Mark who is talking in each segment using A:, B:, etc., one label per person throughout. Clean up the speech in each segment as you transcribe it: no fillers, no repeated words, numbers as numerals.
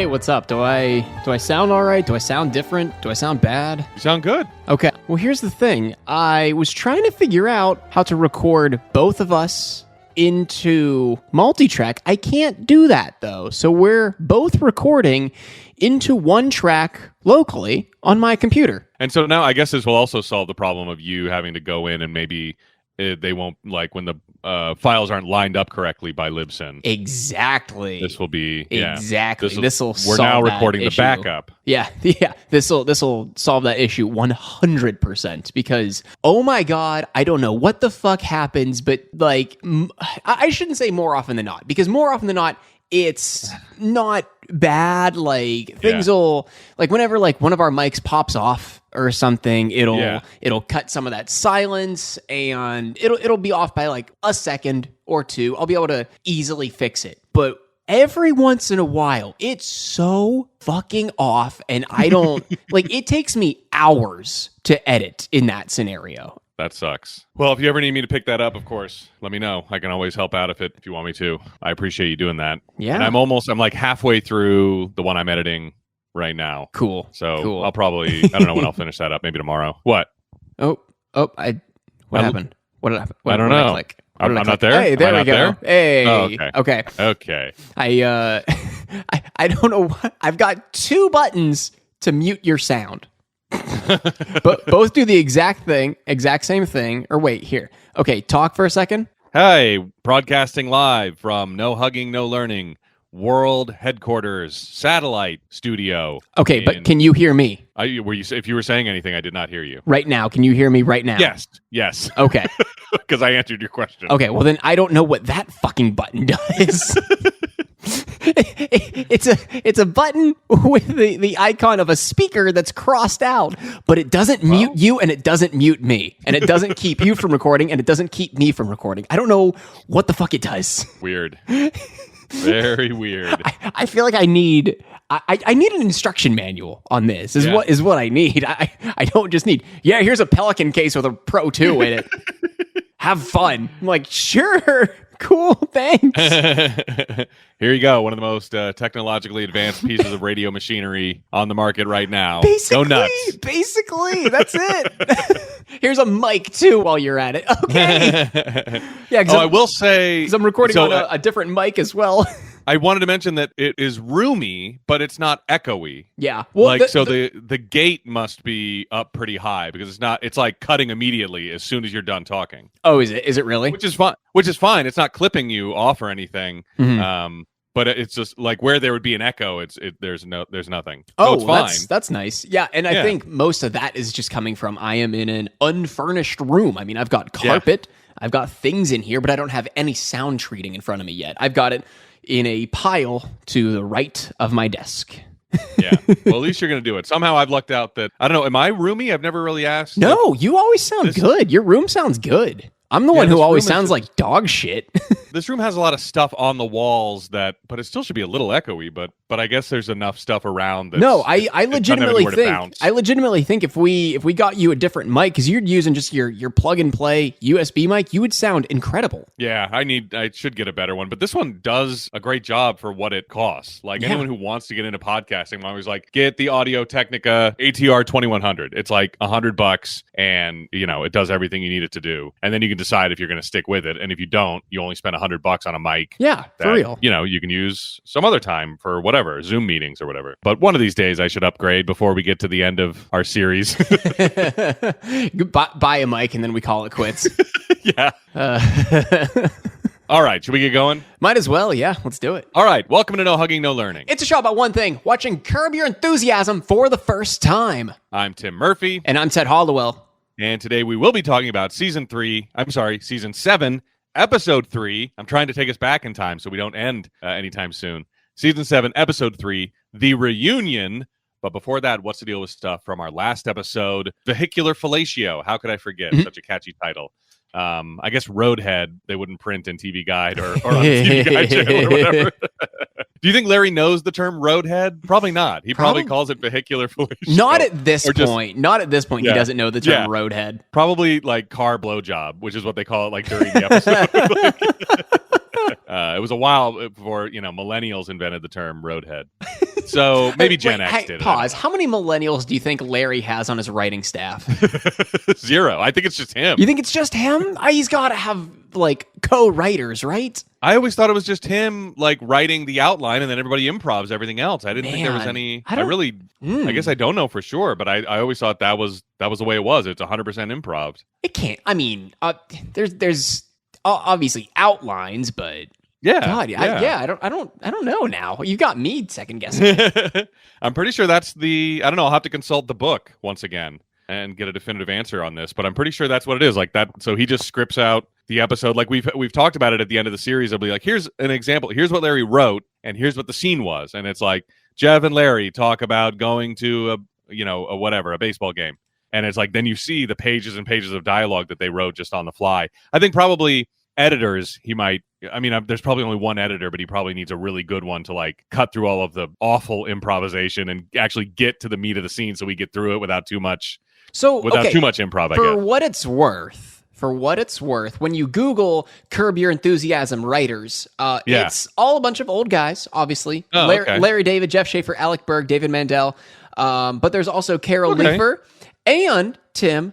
A: Hey, what's up? Do I sound all right? Do I sound different? Do I sound bad?
B: You sound good.
A: Okay. Well, here's the thing. I was trying to figure out how to record both of us into multi-track. I can't do that though. So we're both recording into one track locally on my computer.
B: And so now I guess this will also solve the problem of you having to go in and maybe they won't, like, when the files aren't lined up correctly by Libsyn.
A: Exactly.
B: This will be
A: exactly. This'll
B: we're
A: solve
B: now
A: that
B: recording
A: issue.
B: the backup.
A: Yeah. This'll solve that issue 100% because oh my god, I don't know what the fuck happens, but like I shouldn't say more often than not because more often than not it's not bad. Like things will like whenever like one of our mics pops off or something, it'll cut some of that silence and it'll be off by like a second or two. I'll be able to easily fix it. But every once in a while, it's so fucking off and I don't like it takes me hours to edit in that scenario.
B: That sucks. Well, if you ever need me to pick that up, of course, let me know. I can always help out if you want me to. I appreciate you doing that.
A: Yeah.
B: And I'm like halfway through the one I'm editing right now.
A: Cool.
B: So
A: cool.
B: I'll probably, I don't know when I'll finish that up. Maybe tomorrow. What?
A: What happened? What did happen?
B: I don't know. I'm not there?
A: Hey, there we go.
B: There?
A: Hey.
B: Oh, okay.
A: Okay. I don't know what. I've got two buttons to mute your sound. But both do the exact same thing. Or wait, here. Okay, talk for a second.
B: Hey, broadcasting live from No Hugging, No Learning World Headquarters Satellite Studio.
A: Okay, but can you hear me?
B: If you were saying anything, I did not hear you.
A: Right now, can you hear me right now?
B: Yes.
A: Okay.
B: Because I answered your question.
A: Okay, well then I don't know what that fucking button does. It's a button with the icon of a speaker that's crossed out, but it doesn't mute you and it doesn't mute me. And it doesn't keep you from recording and it doesn't keep me from recording. I don't know what the fuck it does.
B: Weird. Very weird.
A: I feel like I need an instruction manual on this is what I need. I don't just need, here's a Pelican case with a Pro 2 in it. Have fun. I'm like, sure. Cool, thanks.
B: Here you go. One of the most technologically advanced pieces of radio machinery on the market right now.
A: Basically,
B: go nuts.
A: Basically, that's it. Here's a mic, too, while you're at it. Okay. Yeah,
B: I will say...
A: Because I'm recording on a different mic as well.
B: I wanted to mention that it is roomy, but it's not echoey.
A: Yeah. Well,
B: the gate must be up pretty high because it's like cutting immediately as soon as you're done talking.
A: Oh, is it? Is it really?
B: Which is fine. It's not clipping you off or anything. Mm-hmm. But it's just like where there would be an echo, there's nothing. So it's fine.
A: That's nice. Yeah, and I think most of that is just coming from I am in an unfurnished room. I mean, I've got carpet, I've got things in here, but I don't have any sound treating in front of me yet. I've got it in a pile to the right of my desk.
B: Yeah. Well, at least you're going to do it. Somehow I've lucked out that, I don't know, am I roomy? I've never really asked.
A: No, you always sound good. Your room sounds good. I'm the one who always sounds like dog shit.
B: This room has a lot of stuff on the walls but it still should be a little echoey, but I guess there's enough stuff around.
A: No, I legitimately think if we got you a different mic, because you're using just your plug and play USB mic, you would sound incredible.
B: Yeah, I should get a better one, but this one does a great job for what it costs. Like anyone who wants to get into podcasting, I'm always like, get the Audio Technica ATR 2100. It's like $100 and it does everything you need it to do. And then you can decide if you're going to stick with it. And if you don't, you only spend $100 on a mic.
A: Yeah, for real.
B: You can use some other time for whatever, Zoom meetings or whatever. But one of these days I should upgrade before we get to the end of our series.
A: Buy a mic and then we call it quits.
B: Yeah. All right, should we get going?
A: Might as well, yeah. Let's do it.
B: All right, welcome to No Hugging, No Learning.
A: It's a show about one thing, watching Curb Your Enthusiasm for the first time.
B: I'm Tim Murphy.
A: And I'm Ted Hollowell.
B: And today we will be talking about Season 7, Episode 3. I'm trying to take us back in time so we don't end anytime soon. Season 7, Episode 3, The Reunion. But before that, what's the deal with stuff from our last episode? Vehicular Fellatio. How could I forget? Such a catchy title. I guess Roadhead, they wouldn't print in TV Guide or on TV Guide channel or whatever. Do you think Larry knows the term roadhead? Probably not. He probably calls it vehicular fellatio.
A: Not at this point. Not at this point.
B: Yeah.
A: He doesn't know the term roadhead.
B: Probably like car blowjob, which is what they call it like during the episode. It was a while before millennials invented the term roadhead. So maybe
A: Wait,
B: Gen X
A: hey,
B: did it.
A: pause. How many millennials do you think Larry has on his writing staff?
B: 0. I think it's just him.
A: You think it's just him? He's got to have like co-writers, right?
B: I always thought it was just him, like, writing the outline, and then everybody improvs everything else. I didn't think there was
A: Man,
B: any.
A: I
B: I guess I don't know for sure, but I always thought that was the way it was. It's 100% improv.
A: It can't. I mean, there's obviously outlines, but
B: Yeah,
A: God,
B: yeah.
A: I don't know now. You got me second guessing.
B: I'm pretty sure that's the. I don't know. I'll have to consult the book once again and get a definitive answer on this, but I'm pretty sure that's what it is. Like that. So he just scripts out the episode. Like we've talked about it at the end of the series. I'll be like, here's an example. Here's what Larry wrote, and here's what the scene was. And it's like Jeff and Larry talk about going to a baseball game. And it's like, then you see the pages and pages of dialogue that they wrote just on the fly. I think probably editors, there's probably only one editor, but he probably needs a really good one to like cut through all of the awful improvisation and actually get to the meat of the scene so we get through it without too much improv, I guess.
A: For what it's worth, when you Google Curb Your Enthusiasm writers, it's all a bunch of old guys, obviously. Larry David, Jeff Schaefer, Alec Berg, David Mandel. But there's also Carol Leifer and Justin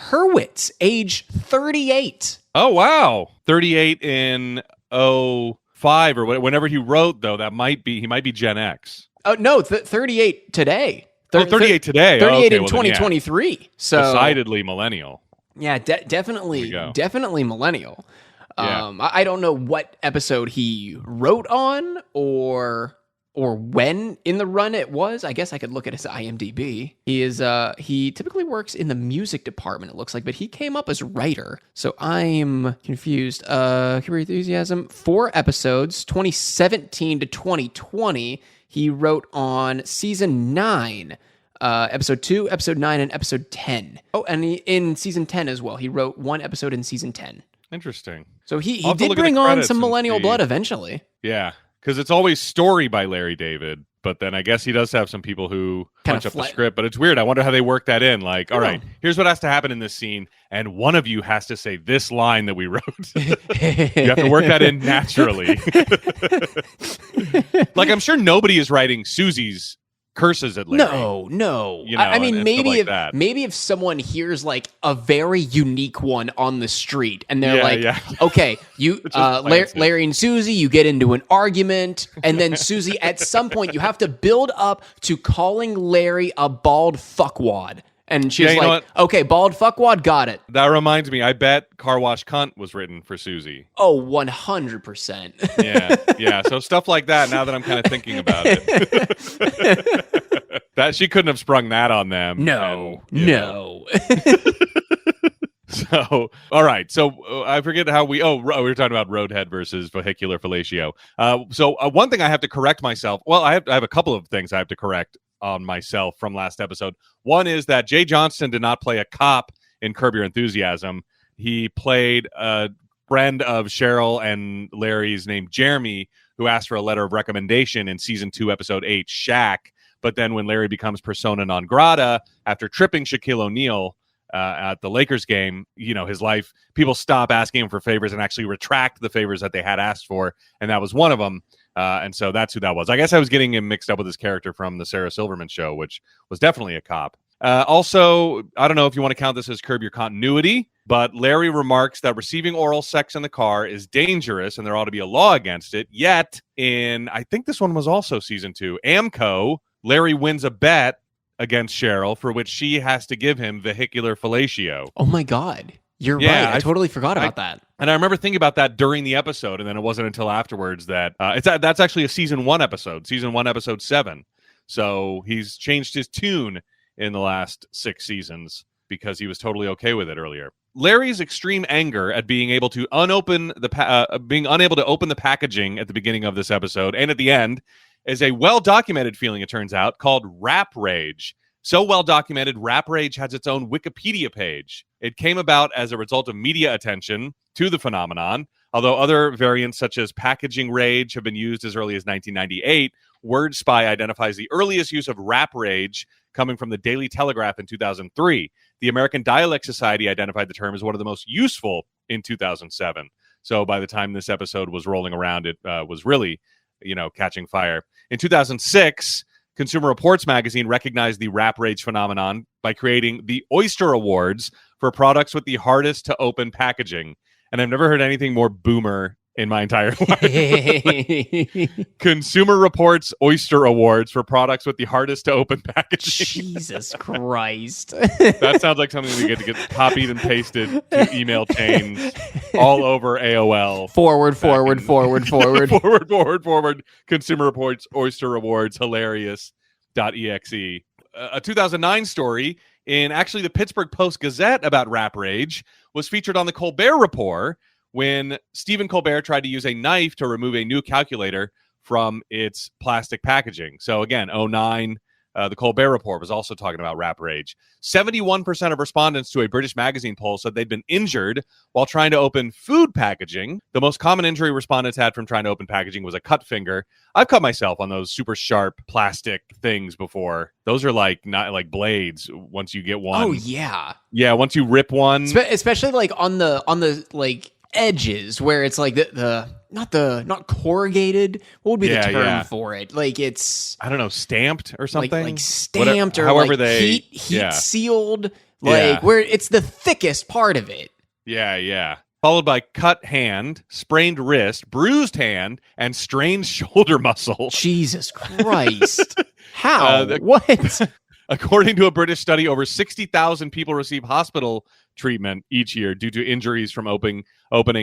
A: Hurwitz, age 38.
B: Oh, wow. 38 in 05 or whenever he wrote, though, he might be Gen X.
A: Oh, no, 38 today.
B: 38 today.
A: 38 in 2023. So
B: decidedly millennial.
A: Yeah, definitely millennial.
B: Yeah.
A: I don't know what episode he wrote on or when in the run it was. I guess I could look at his IMDb. He typically works in the music department, it looks like, but he came up as writer. So I'm confused. Curb Your Enthusiasm, 4 episodes, 2017 to 2020. He wrote on season 9. Episode 2, episode 9, and episode 10. Oh, and in season 10 as well. He wrote 1 episode in season 10.
B: Interesting.
A: So he did bring on some millennial blood eventually.
B: Yeah, because it's always story by Larry David, but then I guess he does have some people who punch up the script, but it's weird. I wonder how they work that in. Like, all right, here's what has to happen in this scene, and one of you has to say this line that we wrote. You have to work that in naturally. Like, I'm sure nobody is writing Susie's curses at Larry.
A: No.
B: I mean,
A: maybe if someone hears like a very unique one on the street, and they're okay, you, Larry and Susie, you get into an argument, and then Susie, at some point, you have to build up to calling Larry a bald fuckwad. And she's like, okay, bald fuckwad, got it.
B: That reminds me, I bet Car Wash Cunt was written for Susie.
A: Oh, 100%.
B: Yeah. So stuff like that, now that I'm kind of thinking about it. That she couldn't have sprung that on them.
A: No.
B: So, all right. So I forget how we were talking about roadhead versus vehicular fellatio. So one thing I have to correct myself. Well, I have a couple of things I have to correct on myself from last episode. One is that Jay Johnston did not play a cop in Curb Your Enthusiasm. He played a friend of Cheryl and Larry's named Jeremy, who asked for a letter of recommendation in season 2, episode 8, Shaq. But then when Larry becomes persona non grata after tripping Shaquille O'Neal at the Lakers game, his life, people stop asking him for favors and actually retract the favors that they had asked for. And that was one of them. And so that's who that was. I guess I was getting him mixed up with his character from the Sarah Silverman show, which was definitely a cop. Also, I don't know if you want to count this as Curb Your Continuity, but Larry remarks that receiving oral sex in the car is dangerous and there ought to be a law against it. Yet, I think this one was also season 2, Amco, Larry wins a bet against Cheryl for which she has to give him vehicular fellatio.
A: Oh my God. You're right. I totally forgot about that.
B: And I remember thinking about that during the episode, and then it wasn't until afterwards that that's actually a season 1 episode, episode 7. So he's changed his tune in the last 6 seasons because he was totally okay with it earlier. Larry's extreme anger at being unable to open the packaging at the beginning of this episode and at the end is a well-documented feeling, it turns out, called rap rage. So well documented, rap rage has its own Wikipedia page. It came about as a result of media attention to the phenomenon. Although other variants such as packaging rage have been used as early as 1998, WordSpy identifies the earliest use of rap rage coming from the Daily Telegraph in 2003. The American Dialect Society identified the term as one of the most useful in 2007. So by the time this episode was rolling around, it was really catching fire. In 2006, Consumer Reports magazine recognized the rap rage phenomenon by creating the Oyster Awards for products with the hardest to open packaging. And I've never heard anything more boomer in my entire life. Consumer Reports Oyster Awards for products with the hardest to open packaging.
A: Jesus Christ.
B: That sounds like something we get to get copied and pasted to email chains all over AOL.
A: Forward.
B: Consumer Reports Oyster Awards, hilarious.exe. A 2009 story in actually the Pittsburgh Post-Gazette about rap rage was featured on the Colbert Report when Stephen Colbert tried to use a knife to remove a new calculator from its plastic packaging. So again, 2009, the Colbert Report was also talking about rap rage. 71% of respondents to a British magazine poll said they'd been injured while trying to open food packaging. The most common injury respondents had from trying to open packaging was a cut finger. I've cut myself on those super sharp plastic things before. Those are not like blades once you get one.
A: Oh, yeah.
B: Yeah, once you rip one.
A: Especially like on the like edges where it's like the not corrugated. What would be the term for it? Like it's,
B: I don't know, stamped or something.
A: Like stamped. Whatever, or
B: however
A: like
B: they
A: heat sealed. Like where it's the thickest part of it.
B: Yeah. Followed by cut hand, sprained wrist, bruised hand, and strained shoulder muscle.
A: Jesus Christ. How? What?
B: According to a British study, over 60,000 people receive hospital treatment each year due to injuries from opening.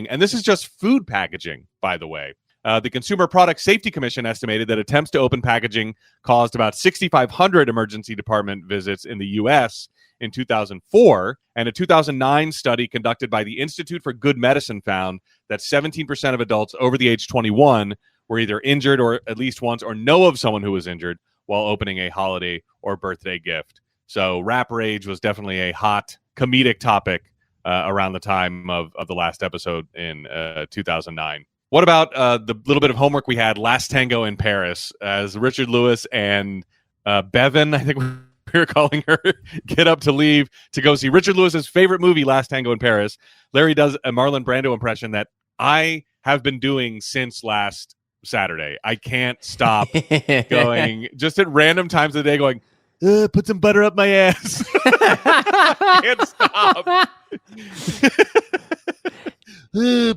B: And this is just food packaging, by the way. The Consumer Product Safety Commission estimated that attempts to open packaging caused about 6,500 emergency department visits in the U.S. in 2004. And a 2009 study conducted by the Institute for Good Medicine found that 17% of adults over the age 21 were either injured or at least once or know of someone who was injured while opening a holiday or birthday gift. So rap rage was definitely a hot comedic topic around the time of the last episode in 2009. What about the little bit of homework we had, Last Tango in Paris, as Richard Lewis and Bevan, I think we were calling her, get up to leave to go see Richard Lewis's favorite movie, Last Tango in Paris. Larry does a Marlon Brando impression that I have been doing since last Saturday. I can't stop going just at random times of the day going, put some butter up my ass. I can't stop.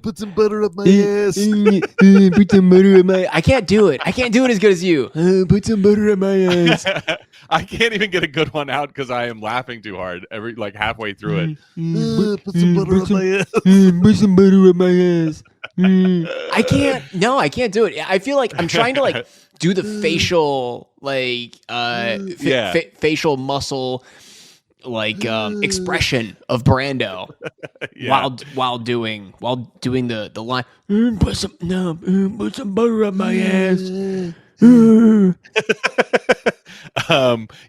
B: Put some butter up my ass.
A: Put some butter up my. I can't do it. I can't do it as good as you. Put some butter up my ass.
B: I can't even get a good one out because I am laughing too hard halfway through it. Put some butter up my ass.
A: Put some butter up my ass. I can't. No, I can't do it. I feel like I'm trying to do the facial facial muscle expression of Brando while doing the line. Put some butter up my ass.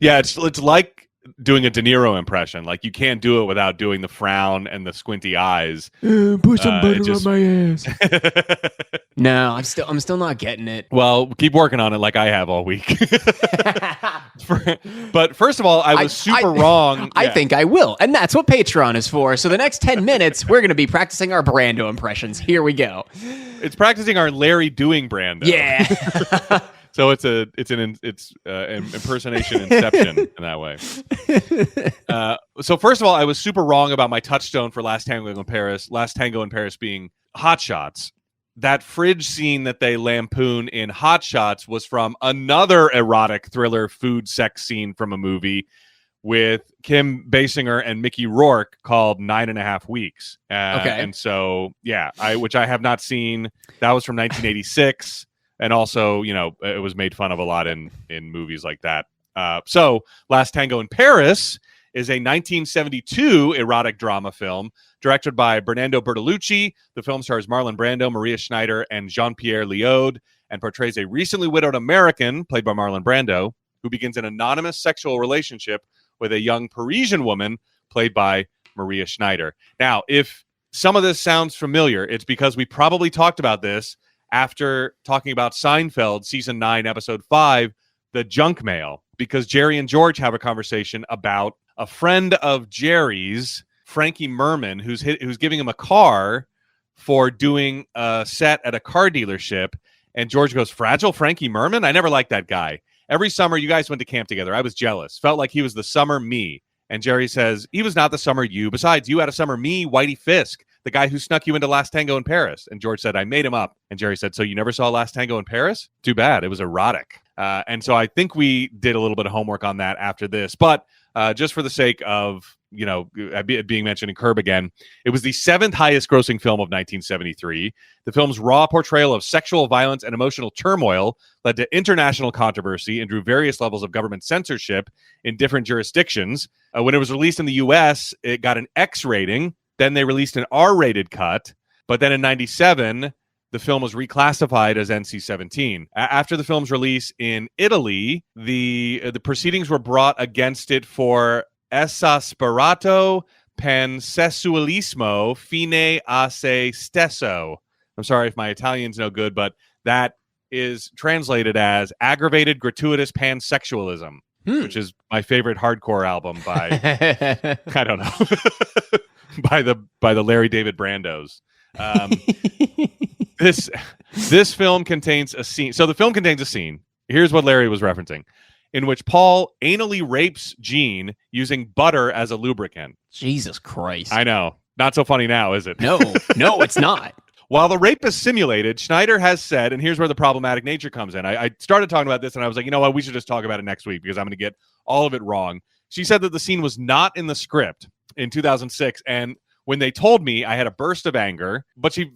B: It's like doing a De Niro impression. Like you can't do it without doing the frown and the squinty eyes.
A: Put some butter up my ass. No, I'm still not getting it.
B: Well, keep working on it like I have all week. But first of all, I was super wrong.
A: I think I will. And that's what Patreon is for. So the next 10 minutes, we're going to be practicing our Brando impressions. Here we go.
B: It's practicing our Larry doing Brando.
A: Yeah.
B: So it's an impersonation inception in that way. So first of all, I was super wrong about my touchstone for Last Tango in Paris. Last Tango in Paris being Hot Shots. That fridge scene that they lampoon in Hot Shots was from another erotic thriller food sex scene from a movie with Kim Basinger and Mickey Rourke called 9.5 Weeks.
A: Okay.
B: And so, which I have not seen. That was from 1986. And also, it was made fun of a lot in movies like that. So Last Tango in Paris is a 1972 erotic drama film directed by Bernardo Bertolucci. The film stars Marlon Brando, Maria Schneider, and Jean-Pierre Léaud, and portrays a recently widowed American, played by Marlon Brando, who begins an anonymous sexual relationship with a young Parisian woman, played by Maria Schneider. Now, if some of this sounds familiar, it's because we probably talked about this after talking about Seinfeld, season 9, episode 5, the junk mail, because Jerry and George have a conversation about a friend of Jerry's, Frankie Merman, who's giving him a car for doing a set at a car dealership, And George goes, Fragile Frankie Merman? I never liked that guy. Every summer you guys went to camp together. I was jealous. Felt like he was the summer me. And Jerry says, he was not the summer you. Besides, you had a summer me, Whitey Fisk, the guy who snuck you into Last Tango in Paris. And George said, I made him up. And Jerry said, so you never saw Last Tango in Paris? Too bad. It was erotic. And so I think we did a little bit of homework on that after this. But just for the sake of, being mentioned in Curb again, it was the 7th highest grossing film of 1973. The film's raw portrayal of sexual violence and emotional turmoil led to international controversy and drew various levels of government censorship in different jurisdictions. When it was released in the U.S., it got an X rating. Then they released an R-rated cut. But then in 97, the film was reclassified as NC-17. After the film's release in Italy, the proceedings were brought against it for esasperato pansessualismo fine a se stesso. I'm sorry if my Italian's no good, but that is translated as aggravated gratuitous pansexualism, which is my favorite hardcore album by I don't know by the Larry David Brandos. This film contains a scene. So the film contains a scene. Here's what Larry was referencing, in which Paul anally rapes Jean using butter as a lubricant.
A: Jesus Christ.
B: I know. Not so funny now, is it?
A: No, it's not.
B: While the rape is simulated, Schneider has said, and here's where the problematic nature comes in. I started talking about this, and I was like, you know what? We should just talk about it next week because I'm going to get all of it wrong. She said that the scene was not in the script in 2006, and when they told me, I had a burst of anger, but she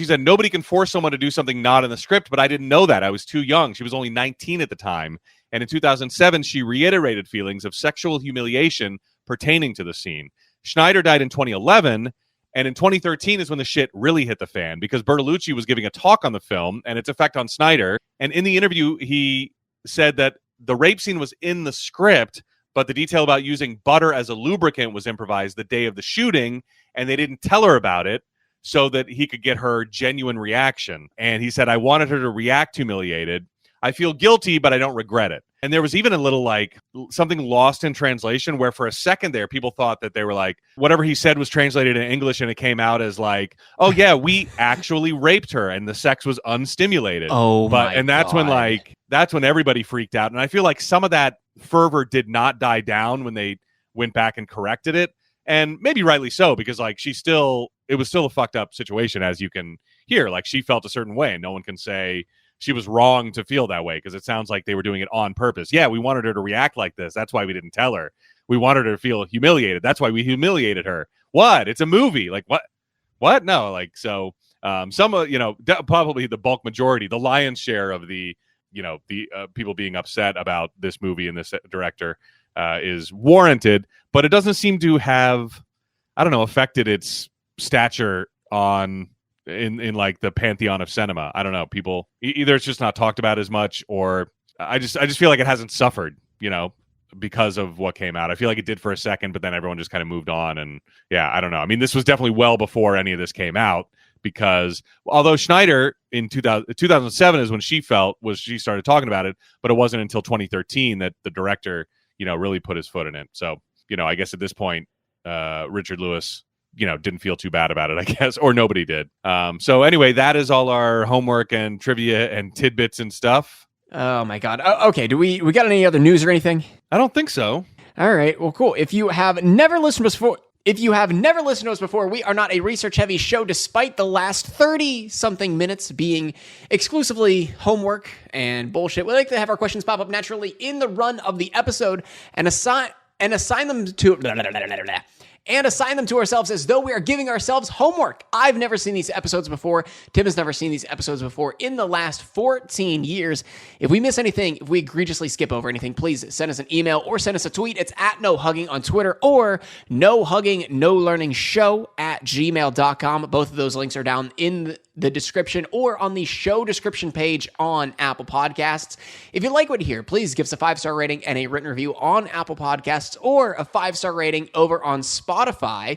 B: said nobody can force someone to do something not in the script, but I didn't know that. I was too young. She was only 19 at the time. And in 2007, she reiterated feelings of sexual humiliation pertaining to the scene. Schneider died in 2011, and in 2013 is when the shit really hit the fan because Bertolucci was giving a talk on the film and its effect on Schneider. And in the interview, he said that the rape scene was in the script, but the detail about using butter as a lubricant was improvised the day of the shooting, and they didn't tell her about it so that he could get her genuine reaction. And he said, I wanted her to react humiliated. I feel guilty, but I don't regret it. And there was even a little something lost in translation where for a second there, people thought that they were like, whatever he said was translated in English and it came out as like, oh yeah, we actually raped her and the sex was unstimulated. And that's
A: God.
B: that's when everybody freaked out. And I feel like some of that fervor did not die down when they went back and corrected it. And maybe rightly so, because it was still a fucked up situation, as you can hear. Like she felt a certain way and no one can say she was wrong to feel that way because it sounds like they were doing it on purpose. Yeah, we wanted her to react like this. That's why we didn't tell her. We wanted her to feel humiliated. That's why we humiliated her. What? It's a movie. Like what? What? No. Like so. Probably the bulk majority, the lion's share of the people being upset about this movie and this director is warranted, but it doesn't seem to have, affected its stature in like the pantheon of cinema. I don't know. People either it's just not talked about as much, or I just feel like it hasn't suffered, because of what came out. I feel like it did for a second, but then everyone just kind of moved on. And yeah, I don't know. I mean, this was definitely well before any of this came out, because although Schneider in 2007 is when she started talking about it, but it wasn't until 2013 that the director, really put his foot in it. So, I guess at this point, Richard Lewis, didn't feel too bad about it, I guess, or nobody did. So anyway, that is all our homework and trivia and tidbits and stuff.
A: Oh my God. Okay. Do we got any other news or anything?
B: I don't think so.
A: All right. Well, cool. If you have never listened to us before, we are not a research-heavy show, despite the last 30-something minutes being exclusively homework and bullshit. We like to have our questions pop up naturally in the run of the episode and assign them to ourselves as though we are giving ourselves homework. I've never seen these episodes before. Tim has never seen these episodes before in the last 14 years. If we miss anything, if we egregiously skip over anything, please send us an email or send us a tweet. It's at NoHugging on Twitter or nohuggingnolearningshow@gmail.com. Both of those links are down in the description or on the show description page on Apple Podcasts. If you like what you hear, please give us a 5-star rating and a written review on Apple Podcasts or a 5-star rating over on Spotify.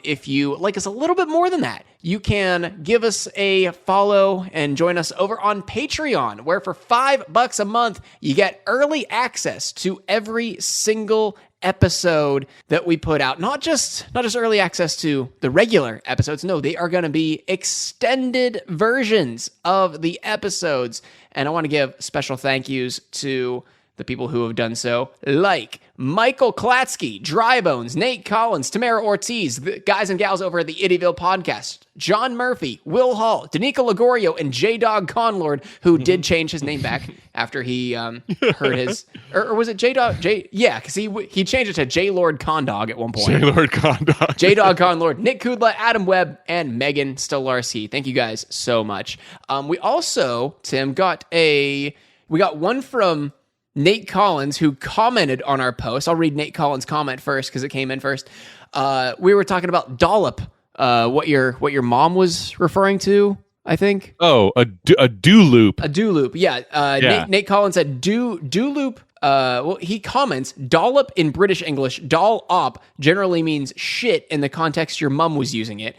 A: If you like us a little bit more than that, you can give us a follow and join us over on Patreon, where for $5 a month, you get early access to every single episode that we put out. Not just early access to the regular episodes. No, they are going to be extended versions of the episodes. And I want to give special thank yous to the people who have done so, like Michael Klatsky, Drybones, Nate Collins, Tamara Ortiz, the guys and gals over at the Ittyville podcast, John Murphy, Will Hall, Danica Ligorio, and J-Dog Conlord, who did change his name back after he heard his... Or was it J-Dog? Yeah, because he changed it to J-Lord Condog at one point.
B: J-Lord Condog.
A: J-Dog Conlord, Nick Kudla, Adam Webb, and Megan Stolarski. Thank you guys so much. We also, Tim, we got one from Nate Collins, who commented on our post. I'll read Nate Collins' comment first because it came in first. We were talking about dollop, what your mom was referring to, I think.
B: Oh, a do loop.
A: A do loop, yeah. Nate Collins said do loop. Well, he comments, dollop in British English, doll op generally means shit in the context your mom was using it.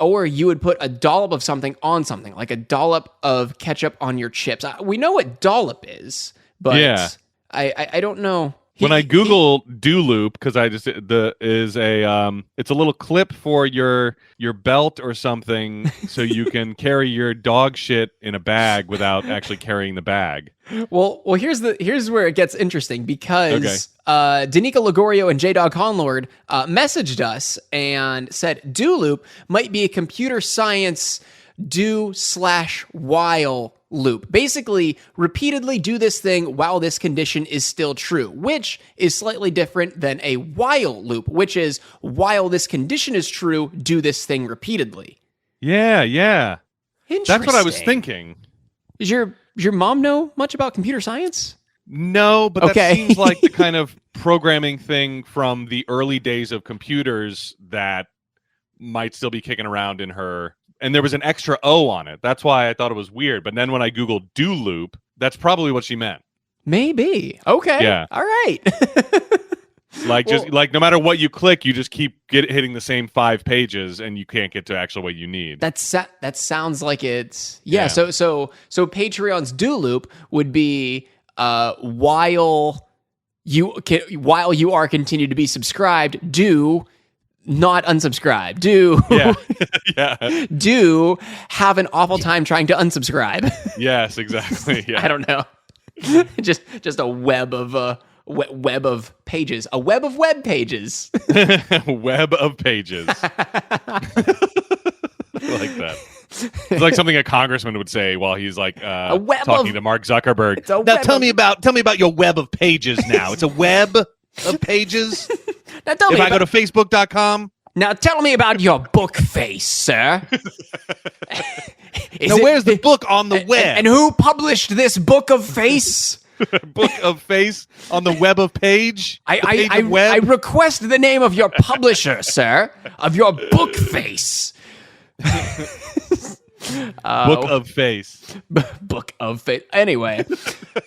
A: Or you would put a dollop of something on something, like a dollop of ketchup on your chips. We know what dollop is, but yeah. I don't know.
B: When I Google do loop, because it's a little clip for your belt or something, so you can carry your dog shit in a bag without actually carrying the bag.
A: Well, here's where it gets interesting, because Danica Ligorio and J-Dog Conlord messaged us and said do loop might be a computer science do/while loop. Basically, repeatedly do this thing while this condition is still true, which is slightly different than a while loop, which is while this condition is true, do this thing repeatedly.
B: Yeah.
A: Interesting.
B: That's what I was thinking.
A: Does your mom know much about computer science?
B: No, but that seems like the kind of programming thing from the early days of computers that might still be kicking around in her. And there was an extra O on it. That's why I thought it was weird. But then when I Googled do loop, that's probably what she meant.
A: Maybe. Okay.
B: Yeah.
A: All right.
B: No matter what you click, you just keep hitting the same 5 pages, and you can't get to actually what you need.
A: That sounds like it's So Patreon's do loop would be while you are continued to be subscribed, do not unsubscribe. Do do have an awful time trying to unsubscribe.
B: Yes, exactly. Yeah.
A: I don't know. just a web of pages. A web of web pages.
B: Web of pages. I like that. It's like something a congressman would say while he's like talking to Mark Zuckerberg.
C: Now tell me about your web of pages now. It's a web of pages.
A: Now tell
C: if
A: me
C: I go to facebook.com.
A: Now tell me about your book face, sir.
C: Where's the book on the web?
A: And who published this book of face?
B: Book of face on the web of page?
A: I request the name of your publisher, sir, of your book face.
B: Book of face.
A: Book of face. Anyway,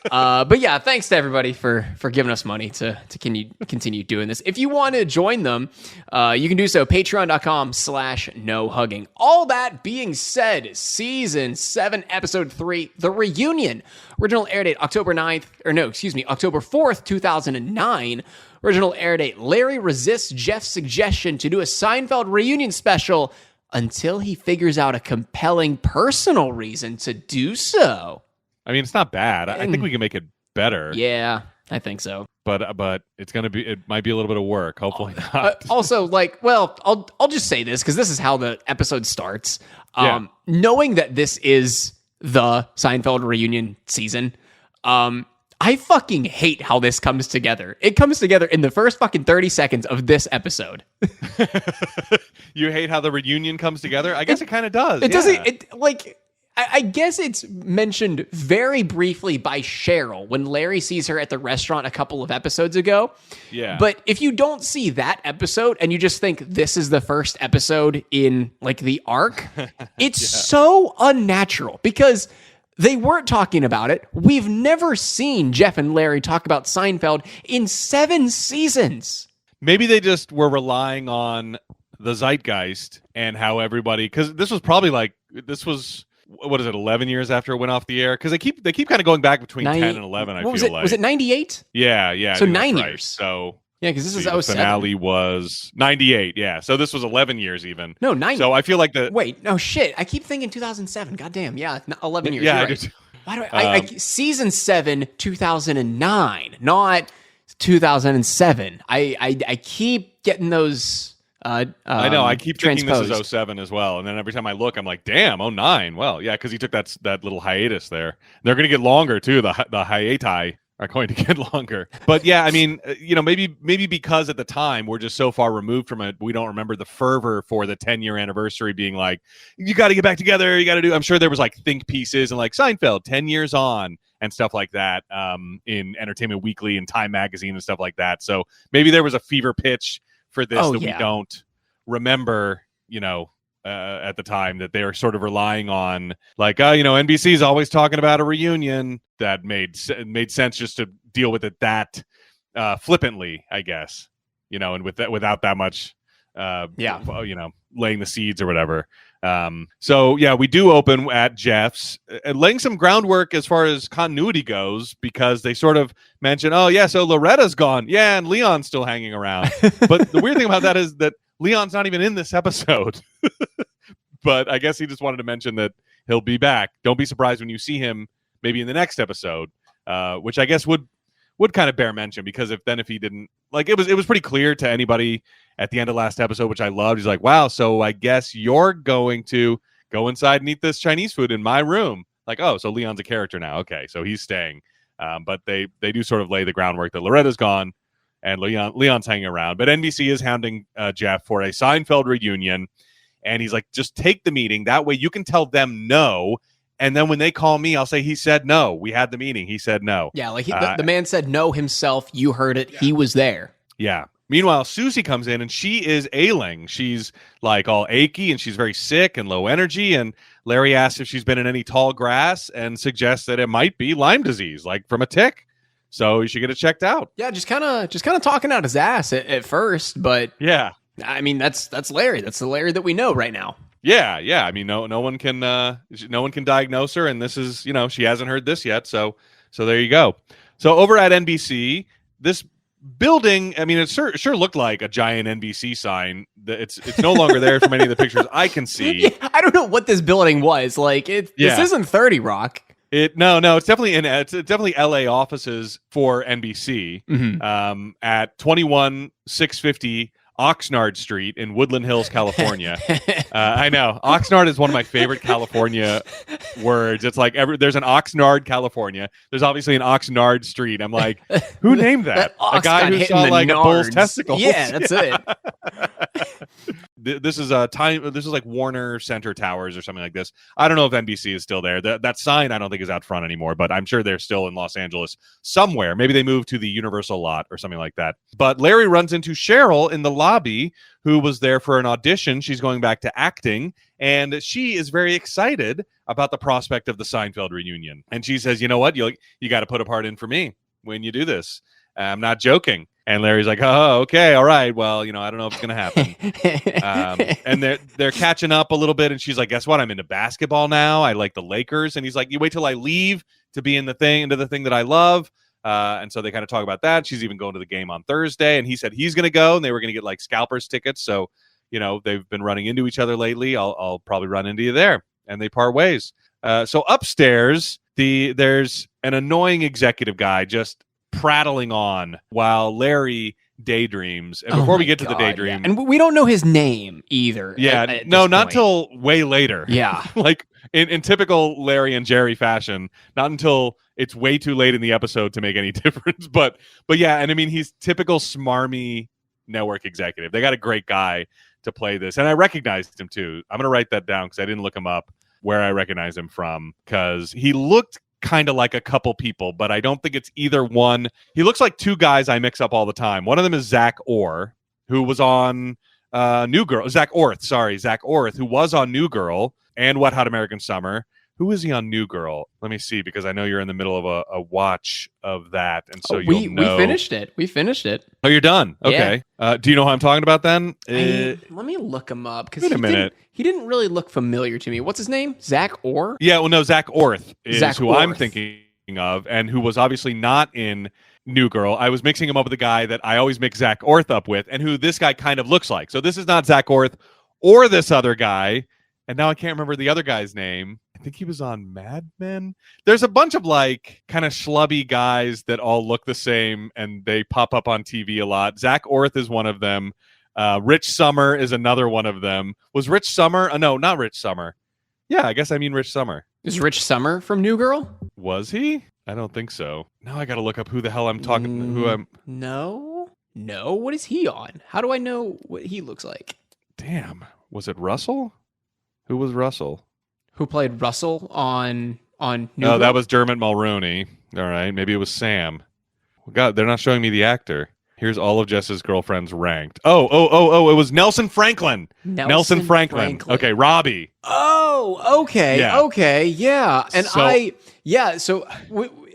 A: but yeah, thanks to everybody for giving us money to continue doing this. If you want to join them, you can do so. Patreon.com/nohugging. All that being said, season 7, episode 3, The Reunion. Original air date October 4th, 2009. Original air date, Larry resists Jeff's suggestion to do a Seinfeld reunion special until he figures out a compelling personal reason to do so.
B: I mean, it's not bad. I think we can make it better.
A: Yeah, I think so.
B: But it might be a little bit of work. Hopefully not.
A: Also, I'll just say this because this is how the episode starts. Knowing that this is the Seinfeld reunion season, I fucking hate how this comes together. It comes together in the first fucking 30 seconds of this episode.
B: You hate how the reunion comes together? I guess it kind of does.
A: It doesn't. I guess it's mentioned very briefly by Cheryl when Larry sees her at the restaurant a couple of episodes ago.
B: Yeah.
A: But if you don't see that episode and you just think this is the first episode in the arc, it's so unnatural because they weren't talking about it. We've never seen Jeff and Larry talk about Seinfeld in 7 seasons.
B: Maybe they just were relying on the zeitgeist and how everybody... Because this was probably what is it, 11 years after it went off the air? Because they keep kind of going back between 10 and 11. I feel
A: was it?
B: like
A: Was it 98?
B: Yeah.
A: So
B: I think that's
A: 9
B: right.
A: years.
B: So
A: yeah, because this is
B: the
A: 07.
B: finale was 98. Yeah, so this was 11 years even.
A: No, 9.
B: So I feel like
A: Wait, no shit. I keep thinking 2007. Goddamn. Yeah, 11 years.
B: Yeah,
A: You're
B: I
A: right.
B: just,
A: Why do I season 7, 2009, not 2007. I keep getting those.
B: I know. I keep thinking this
A: transposed.
B: is 07 as well, and then every time I look, I'm like, damn, 09. Well, yeah, because he took that little hiatus there. They're going to get longer too. The hiati are going to get longer. But yeah, I mean, maybe because at the time we're just so far removed from it, we don't remember the fervor for the 10-year anniversary being like, you got to get back together. You got to do. I'm sure there was like think pieces and like Seinfeld 10 years on and stuff like that in Entertainment Weekly and Time Magazine and stuff like that. So maybe there was a fever pitch for this we don't remember, at the time, that they were sort of relying on, like, NBC is always talking about a reunion. That made sense just to deal with it that flippantly, I guess, and without that much, laying the seeds or whatever. So yeah, we do open at Jeff's, laying some groundwork as far as continuity goes, because they sort of mention, oh yeah, so Loretta's gone, yeah, and Leon's still hanging around. But the weird thing about that is that Leon's not even in this episode. But I guess he just wanted to mention that he'll be back. Don't be surprised when you see him maybe in the next episode, which I guess would kind of bear mention, because if he didn't, like, it was pretty clear to anybody at the end of last episode, which I loved. He's like, wow, so I guess you're going to go inside and eat this Chinese food in my room. Like, oh, so Leon's a character now. Okay, so he's staying. But they do sort of lay the groundwork that Loretta's gone and Leon's hanging around. But NBC is hounding Jeff for a Seinfeld reunion. And he's like, just take the meeting. That way you can tell them no. And then when they call me, I'll say, he said no. We had the meeting. He said no.
A: Yeah, like the man said no himself. You heard it. Yeah. He was there.
B: Yeah. Meanwhile, Susie comes in and she is ailing. She's like all achy and she's very sick and low energy. And Larry asks if she's been in any tall grass and suggests that it might be Lyme disease, like from a tick. So you should get it checked out.
A: Yeah, just kind of talking out his ass at first, but
B: yeah,
A: I mean that's Larry. That's the Larry that we know right now.
B: Yeah. I mean, no one can diagnose her, and this is, she hasn't heard this yet. So there you go. So over at NBC, this building, I mean, it sure looked like a giant NBC sign. It's no longer there from any of the pictures I can see.
A: Yeah, I don't know what this building was like. This isn't 30 Rock.
B: No, it's definitely LA offices for NBC.
A: Mm-hmm.
B: At 21650 Oxnard Street in Woodland Hills, California. I know Oxnard is one of my favorite California words. It's like there's an Oxnard, California. There's obviously an Oxnard Street. I'm like, who named that? A guy who saw like a bull's testicles.
A: Yeah, that's it.
B: This is like Warner Center Towers or something like this. I don't know if NBC is still there. That sign I don't think is out front anymore, but I'm sure they're still in Los Angeles somewhere. Maybe they moved to the Universal lot or something like that. But Larry runs into Cheryl in the lobby, who was there for an audition. She's going back to acting, and she is very excited about the prospect of the Seinfeld reunion. And she says, you know what? You got to put a part in for me when you do this. I'm not joking. And Larry's like, oh, okay, all right. Well, I don't know if it's going to happen. And they're catching up a little bit. And she's like, guess what? I'm into basketball now. I like the Lakers. And he's like, you wait till I leave to be into the thing that I love. And so they kind of talk about that. She's even going to the game on Thursday. And he said he's going to go. And they were going to get like scalpers tickets. So, they've been running into each other lately. I'll probably run into you there. And they part ways. So upstairs, there's an annoying executive guy just prattling on while Larry daydreams. And before we get to the daydream,
A: and we don't know his name either.
B: Yeah, not till way later.
A: Yeah,
B: like in typical Larry and Jerry fashion, not until it's way too late in the episode to make any difference. But yeah, and I mean, he's typical smarmy network executive. They got a great guy to play this, and I recognized him too. I'm gonna write that down because I didn't look him up where I recognize him from, because he looked kind of like a couple people, but I don't think it's either one. He looks like two guys I mix up all the time. One of them is Zach Orr, who was on New Girl. Zach Orth, who was on New Girl and Wet Hot American Summer, Who is he on New Girl? Let me see, because I know you're in the middle of a watch of that, and so
A: we
B: you'll know.
A: finished it. We finished it.
B: Oh, you're done. Okay. Do you know who I'm talking about then?
A: Let me look him up because
B: Wait a minute.
A: He didn't really look familiar to me. What's his name? Zach Orr?
B: Yeah, well, no, Zach Orth is
A: Zach
B: who I'm
A: Orth.
B: thinking of, and who was obviously not in New Girl. I was mixing him up with the guy that I always mix Zach Orth up with, and who this guy kind of looks like. So this is not Zach Orth or this other guy, and now I can't remember the other guy's name. I think he was on Mad Men. There's a bunch of like kind of schlubby guys that all look the same, and they pop up on TV a lot. Zach Orth is one of them. Rich Summer is another one of them. Was Rich Summer? No, not Rich Summer. Yeah, I guess I mean Rich Summer.
A: Is Rich Summer from New Girl?
B: Was he? I don't think so. Now I got to look up who the hell I'm talking.
A: No. What is he on? How do I know what he looks like?
B: Damn. Was it Russell? Who was Russell?
A: Who played Russell on New
B: No,
A: Girl?
B: that was Dermot Mulroney. All right, maybe it was Sam. God, they're not showing me the actor. Here's all of Jess's girlfriends ranked. Oh, it was Nelson Franklin. Nelson Franklin. Okay, Robbie.
A: Oh, okay.
B: Yeah.
A: Okay, yeah. And
B: So-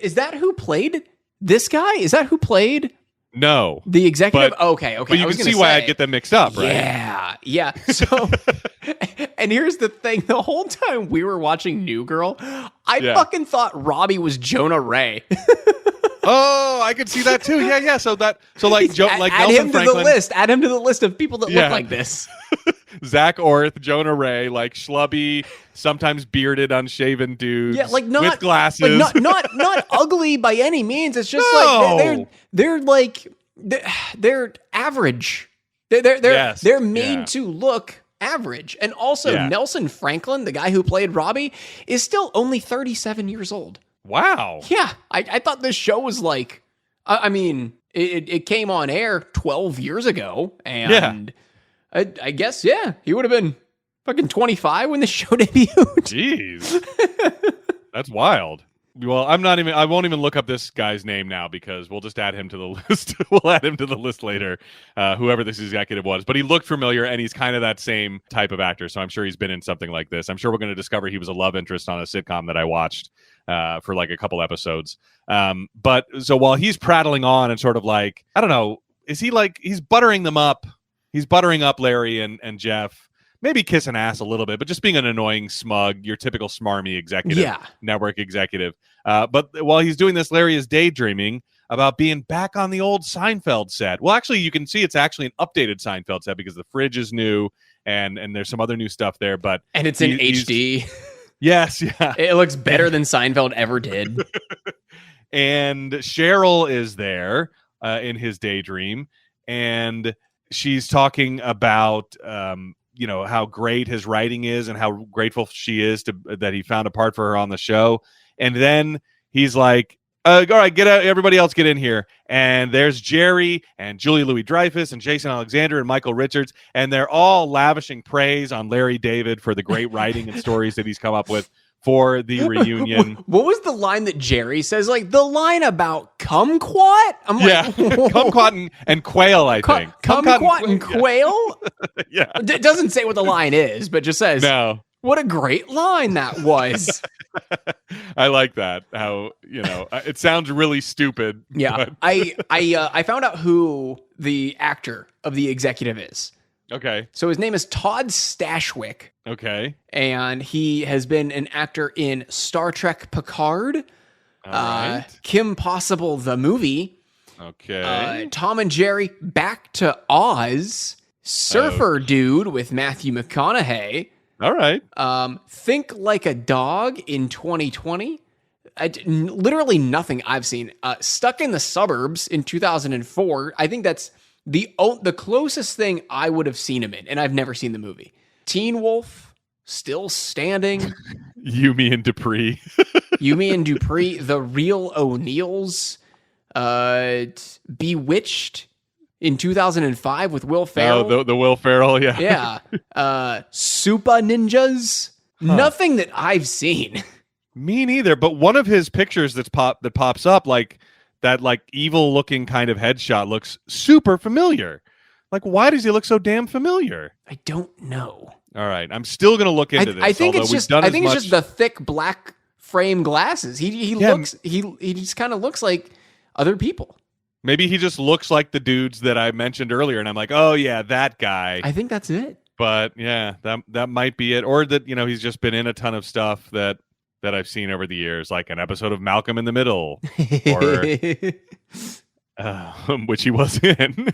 A: is that who played this guy? Is that who played
B: No.
A: the executive?
B: But-
A: Okay.
B: But you
A: I was
B: can
A: gonna
B: see why
A: say-
B: I'd get them mixed up, right?
A: Yeah. So, and here's the thing: the whole time we were watching New Girl, I fucking thought Robbie was Jonah Ray.
B: Oh, I could see that too. Yeah. So
A: add
B: Nelson
A: him to
B: Franklin,
A: the list. Add him to the list of people that
B: Yeah.
A: look like this.
B: Zach Orth, Jonah Ray, like schlubby, sometimes bearded, unshaven dudes.
A: Yeah, like not
B: with glasses.
A: like not ugly by any means. It's just
B: No.
A: like they're average. They're made to look average. And also Nelson Franklin, the guy who played Robbie, is still only 37 years old.
B: Wow.
A: Yeah, I thought this show was like, I mean, it came on air 12 years ago, and I guess he would have been fucking 25 when the show debuted.
B: Jeez. That's wild. Well, I won't even look up this guy's name now because we'll just add him to the list. We'll add him to the list later, whoever this executive was. But he looked familiar, and he's kind of that same type of actor, so I'm sure he's been in something like this. I'm sure we're going to discover he was a love interest on a sitcom that I watched for like a couple episodes. But so while he's prattling on and sort of like, I don't know, is he like, he's buttering them up. He's buttering up Larry and Jeff. Maybe kissing ass a little bit, but just being an annoying smug, your typical smarmy executive, network executive. But while he's doing this, Larry is daydreaming about being back on the old Seinfeld set. Well, actually, you can see it's actually an updated Seinfeld set because the fridge is new and there's some other new stuff there.
A: And it's in HD.
B: Yes, yeah.
A: It looks better than Seinfeld ever did.
B: And Cheryl is there in his daydream, and she's talking about how great his writing is and how grateful she is that he found a part for her on the show. And then he's like, all right, get out, everybody else get in here. And there's Jerry and Julia Louis-Dreyfus and Jason Alexander and Michael Richards, and they're all lavishing praise on Larry David for the great writing and stories that he's come up with for the reunion.
A: What was the line that Jerry says? Like the line about kumquat? I'm like,
B: kumquat and quail, I think.
A: Kumquat and quail?
B: Yeah.
A: It doesn't say what the line is, but just says,
B: no.
A: What a great line that was.
B: I like that. How, it sounds really stupid.
A: Yeah.
B: But...
A: I found out who the actor of the executive is.
B: Okay.
A: So his name is Todd Stashwick.
B: Okay.
A: And he has been an actor in Star Trek Picard,
B: all right.
A: Kim Possible the movie, Tom and Jerry Back to Oz, Surfer Dude with Matthew McConaughey.
B: All right.
A: Think Like a Dog in 2020. Literally nothing I've seen. Stuck in the Suburbs in 2004. I think that's the closest thing I would have seen him in, and I've never seen the movie. Teen Wolf, Still Standing.
B: Yumi and Dupree.
A: The Real O'Neills. Bewitched in 2005 with Will Ferrell.
B: Oh, the Will Ferrell, yeah.
A: Yeah. Super Ninjas. Nothing that I've seen.
B: Me neither, but one of his pictures that pops up, like that like evil looking kind of headshot looks super familiar. Like, why does he look so damn familiar?
A: I don't know.
B: All right, I'm still gonna look into this.
A: I think it's just the thick black frame glasses. He just kind of looks like other people.
B: Maybe he just looks like the dudes that I mentioned earlier, and I'm like, oh yeah, that guy.
A: I think that's it.
B: But yeah, that might be it, or that he's just been in a ton of stuff that I've seen over the years, like an episode of Malcolm in the Middle, or which he was in,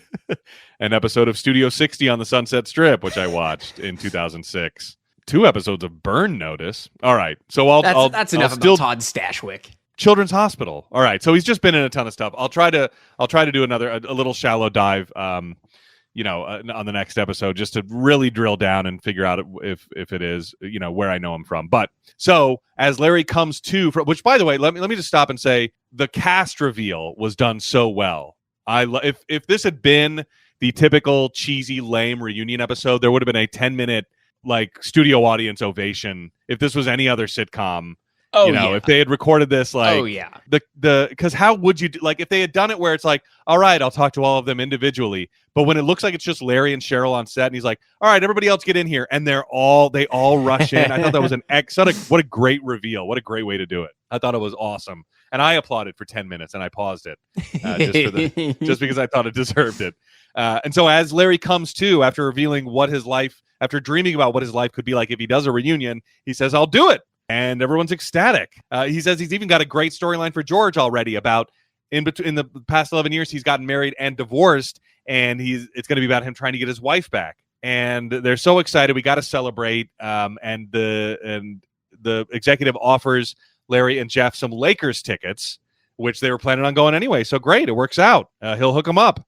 B: an episode of Studio 60 on the Sunset Strip, which I watched in 2006. 2 episodes of Burn Notice. All right, so
A: that's enough about Todd Stashwick.
B: Children's Hospital. All right, so he's just been in a ton of stuff. I'll try to do a little shallow dive, on the next episode, just to really drill down and figure out if it is, where I know him from. But so as Larry comes to, which by the way, let me just stop and say the cast reveal was done so well. If this had been the typical cheesy, lame reunion episode, there would have been a 10-minute like studio audience ovation. If this was any other sitcom. If they had recorded this, because how would you if they had done it where it's like, all right, I'll talk to all of them individually, but when it looks like it's just Larry and Cheryl on set, and he's like, all right, everybody else get in here, and they all rush in. I thought that was what a great reveal, what a great way to do it. I thought it was awesome, and I applauded for 10 minutes, and I paused it just because I thought it deserved it. And so as Larry comes to after revealing after dreaming about what his life could be like if he does a reunion, he says, "I'll do it." And everyone's ecstatic. He says he's even got a great storyline for George already about in the past 11 years he's gotten married and divorced, and it's going to be about him trying to get his wife back. And they're so excited. We got to celebrate. And the executive offers Larry and Jeff some Lakers tickets, which they were planning on going anyway. So great, it works out. He'll hook them up,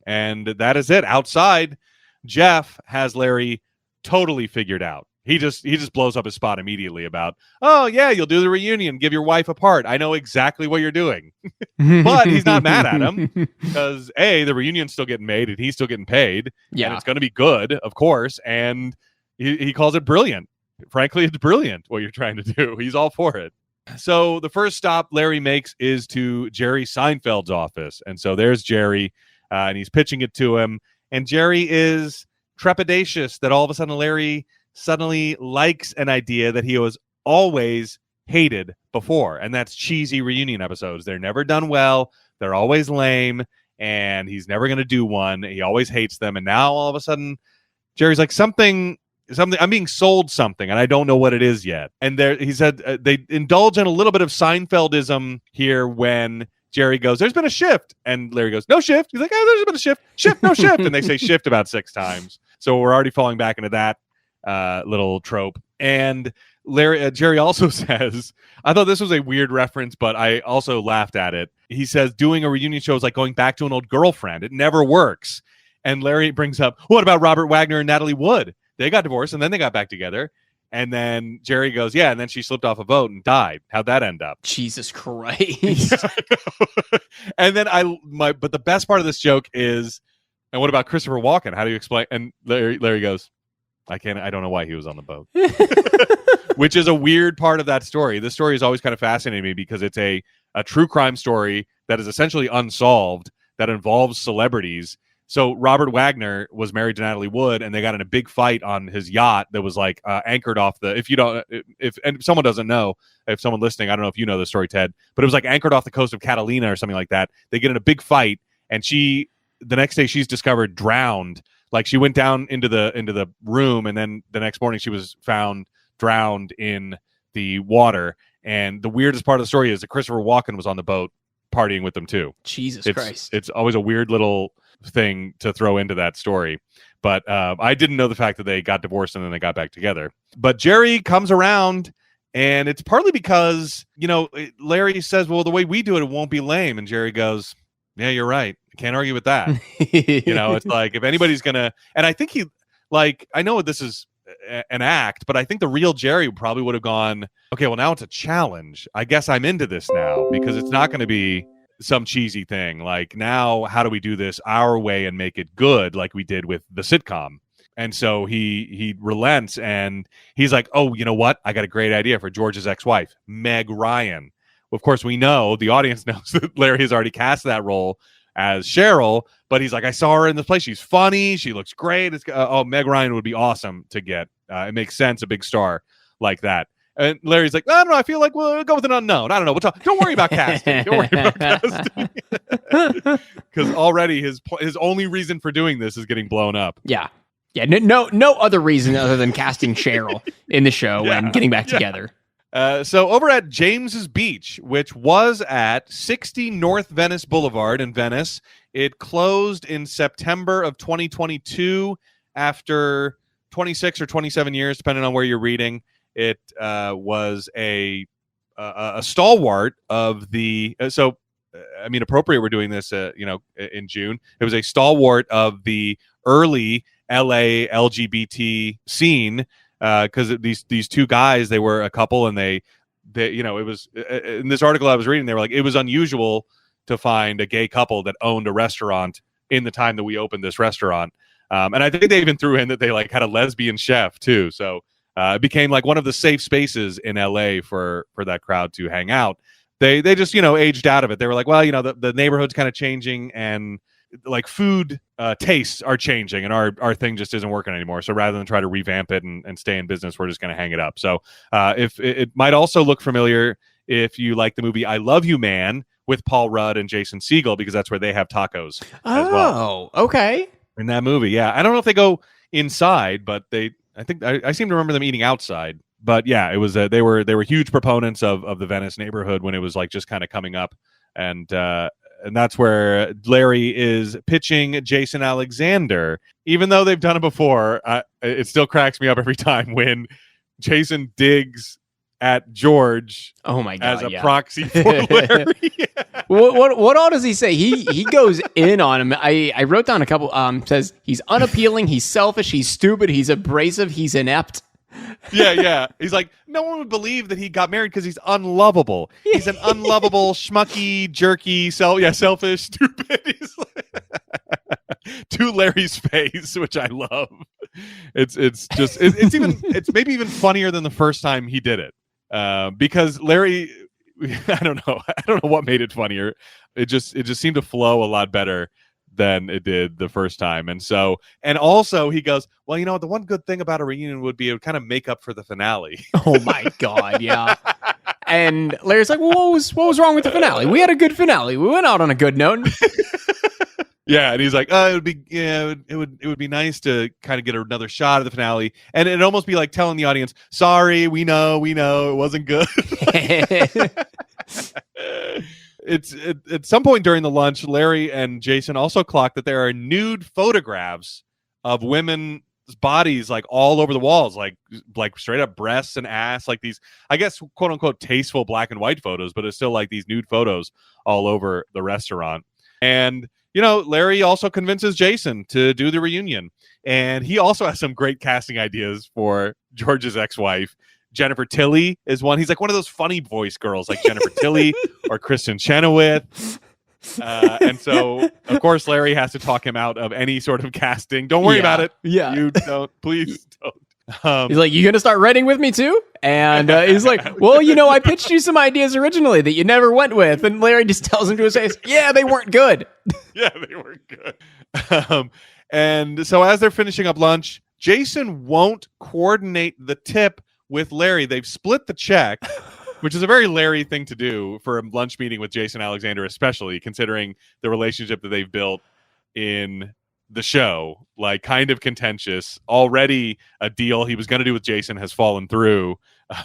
B: and that is it. Outside, Jeff has Larry totally figured out. He just blows up his spot immediately about, oh, yeah, you'll do the reunion, give your wife a part. I know exactly what you're doing. But he's not mad at him because, A, the reunion's still getting made and he's still getting paid. Yeah. And it's going to be good, of course. And he calls it brilliant. Frankly, it's brilliant what you're trying to do. He's all for it. So the first stop Larry makes is to Jerry Seinfeld's office. And so there's Jerry, and he's pitching it to him. And Jerry is trepidatious that all of a sudden Larry suddenly likes an idea that he was always hated before, and that's cheesy reunion episodes. They're never done well, they're always lame, and he's never going to do one. He always hates them, and now all of a sudden Jerry's like, something I'm being sold something, and I don't know what it is yet. And he said they indulge in a little bit of Seinfeldism here when Jerry goes, there's been a shift, and Larry goes, no shift. He's like, oh, there's been a shift, no shift, and they say shift about 6 times. So we're already falling back into that little trope. And Jerry also says, I thought this was a weird reference, but I also laughed at it. He says doing a reunion show is like going back to an old girlfriend. It never works. And Larry brings up, what about Robert Wagner and Natalie Wood? They got divorced and then they got back together. And then Jerry goes, yeah, and then she slipped off a boat and died. How'd that end up?
A: Jesus Christ.
B: And then but the best part of this joke is, and what about Christopher Walken? How do you explain? And Larry goes, I don't know why he was on the boat. Which is a weird part of that story. This story has always kind of fascinated me because it's a true crime story that is essentially unsolved, that involves celebrities. So Robert Wagner was married to Natalie Wood, and they got in a big fight on his yacht that was like anchored off the. If someone doesn't know, if someone listening, I don't know if you know the story, Ted, but it was like anchored off the coast of Catalina or something like that. They get in a big fight, and the next day she's discovered drowned. Like she went down into the room, and then the next morning she was found drowned in the water. And the weirdest part of the story is that Christopher Walken was on the boat partying with them too.
A: Jesus Christ!
B: It's always a weird little thing to throw into that story. But I didn't know the fact that they got divorced and then they got back together. But Jerry comes around, and it's partly because Larry says, "Well, the way we do it, it won't be lame." And Jerry goes, "Yeah, you're right. Can't argue with that." It's like if anybody's gonna, and I think I know this is an act, but I think the real Jerry probably would have gone, okay, well now it's a challenge. I guess I'm into this now because it's not going to be some cheesy thing. Like now, how do we do this our way and make it good, like we did with the sitcom? And so he relents, and he's like, oh, you know what? I got a great idea for George's ex-wife, Meg Ryan. Of course, we know, the audience knows that Larry has already cast that role as Cheryl, but he's like, I saw her in this place. She's funny. She looks great. Meg Ryan would be awesome to get. It makes sense, a big star like that. And Larry's like, I don't know. I feel like we'll go with an unknown. I don't know. Don't worry about casting. Don't worry about casting. Because already his only reason for doing this is getting blown up.
A: Yeah. Yeah. No other reason other than casting Cheryl in the show and getting back together.
B: So over at James's Beach, which was at 60 North Venice Boulevard in Venice, it closed in September of 2022 after 26 or 27 years, depending on where you're reading. It was a stalwart of the appropriate. We're doing this, in June. It was a stalwart of the early LA LGBT scene. Because these two guys, they were a couple, and they it was in this article I was reading, they were like, it was unusual to find a gay couple that owned a restaurant in the time that we opened this restaurant. And I think they even threw in that they like had a lesbian chef too. So it became like one of the safe spaces in LA for that crowd to hang out. They just, aged out of it. They were like, well, the neighborhood's kind of changing, and like food tastes are changing, and our thing just isn't working anymore. So rather than try to revamp it and stay in business, we're just going to hang it up. So if it might also look familiar if you like the movie I Love You Man with Paul Rudd and Jason Segel, because that's where they have tacos as well.
A: Oh, okay.
B: In that movie, yeah. I don't know if they go inside, but I seem to remember them eating outside. But yeah, it was they were huge proponents of the Venice neighborhood when it was like just kind of coming up, and that's where Larry is pitching Jason Alexander. Even though they've done it before, it still cracks me up every time when Jason digs at George.
A: Oh my God,
B: as a proxy for Larry.
A: What all does he say? He goes in on him. I wrote down a couple. Says he's unappealing, he's selfish, he's stupid, he's abrasive, he's inept.
B: Yeah. He's like, no one would believe that he got married because he's unlovable. He's an unlovable, schmucky, jerky, selfish, stupid. He's like, to Larry's face, which I love. It's maybe even funnier than the first time he did it, because Larry, I don't know what made it funnier. It just seemed to flow a lot better than it did the first time. And also he goes, well, the one good thing about a reunion would be it would kind of make up for the finale.
A: Oh my God, yeah. And Larry's like, well, what was wrong with the finale? We had a good finale. We went out on a good note.
B: Yeah, and he's like, it would be nice to kind of get another shot of the finale, and it'd almost be like telling the audience, sorry, we know it wasn't good. It's at some point during the lunch, Larry and Jason also clocked that there are nude photographs of women's bodies like all over the walls, like straight up breasts and ass, like these, I guess, quote unquote, tasteful black and white photos, but it's still like these nude photos all over the restaurant. And Larry also convinces Jason to do the reunion, and he also has some great casting ideas for George's ex-wife. Jennifer Tilly is one. He's like one of those funny voice girls like Jennifer Tilly or Kristen Chenoweth. And so, of course, Larry has to talk him out of any sort of casting. Don't worry about it.
A: Yeah.
B: You don't. Please don't.
A: He's like, you going to start writing with me too? And he's like, well, I pitched you some ideas originally that you never went with. And Larry just tells him to his face, yeah, they weren't good.
B: Yeah, they weren't good. And so as they're finishing up lunch, Jason won't coordinate the tip with Larry. They've split the check, which is a very Larry thing to do for a lunch meeting with Jason Alexander, especially considering the relationship that they've built in the show. Like, kind of contentious. Already a deal he was going to do with Jason has fallen through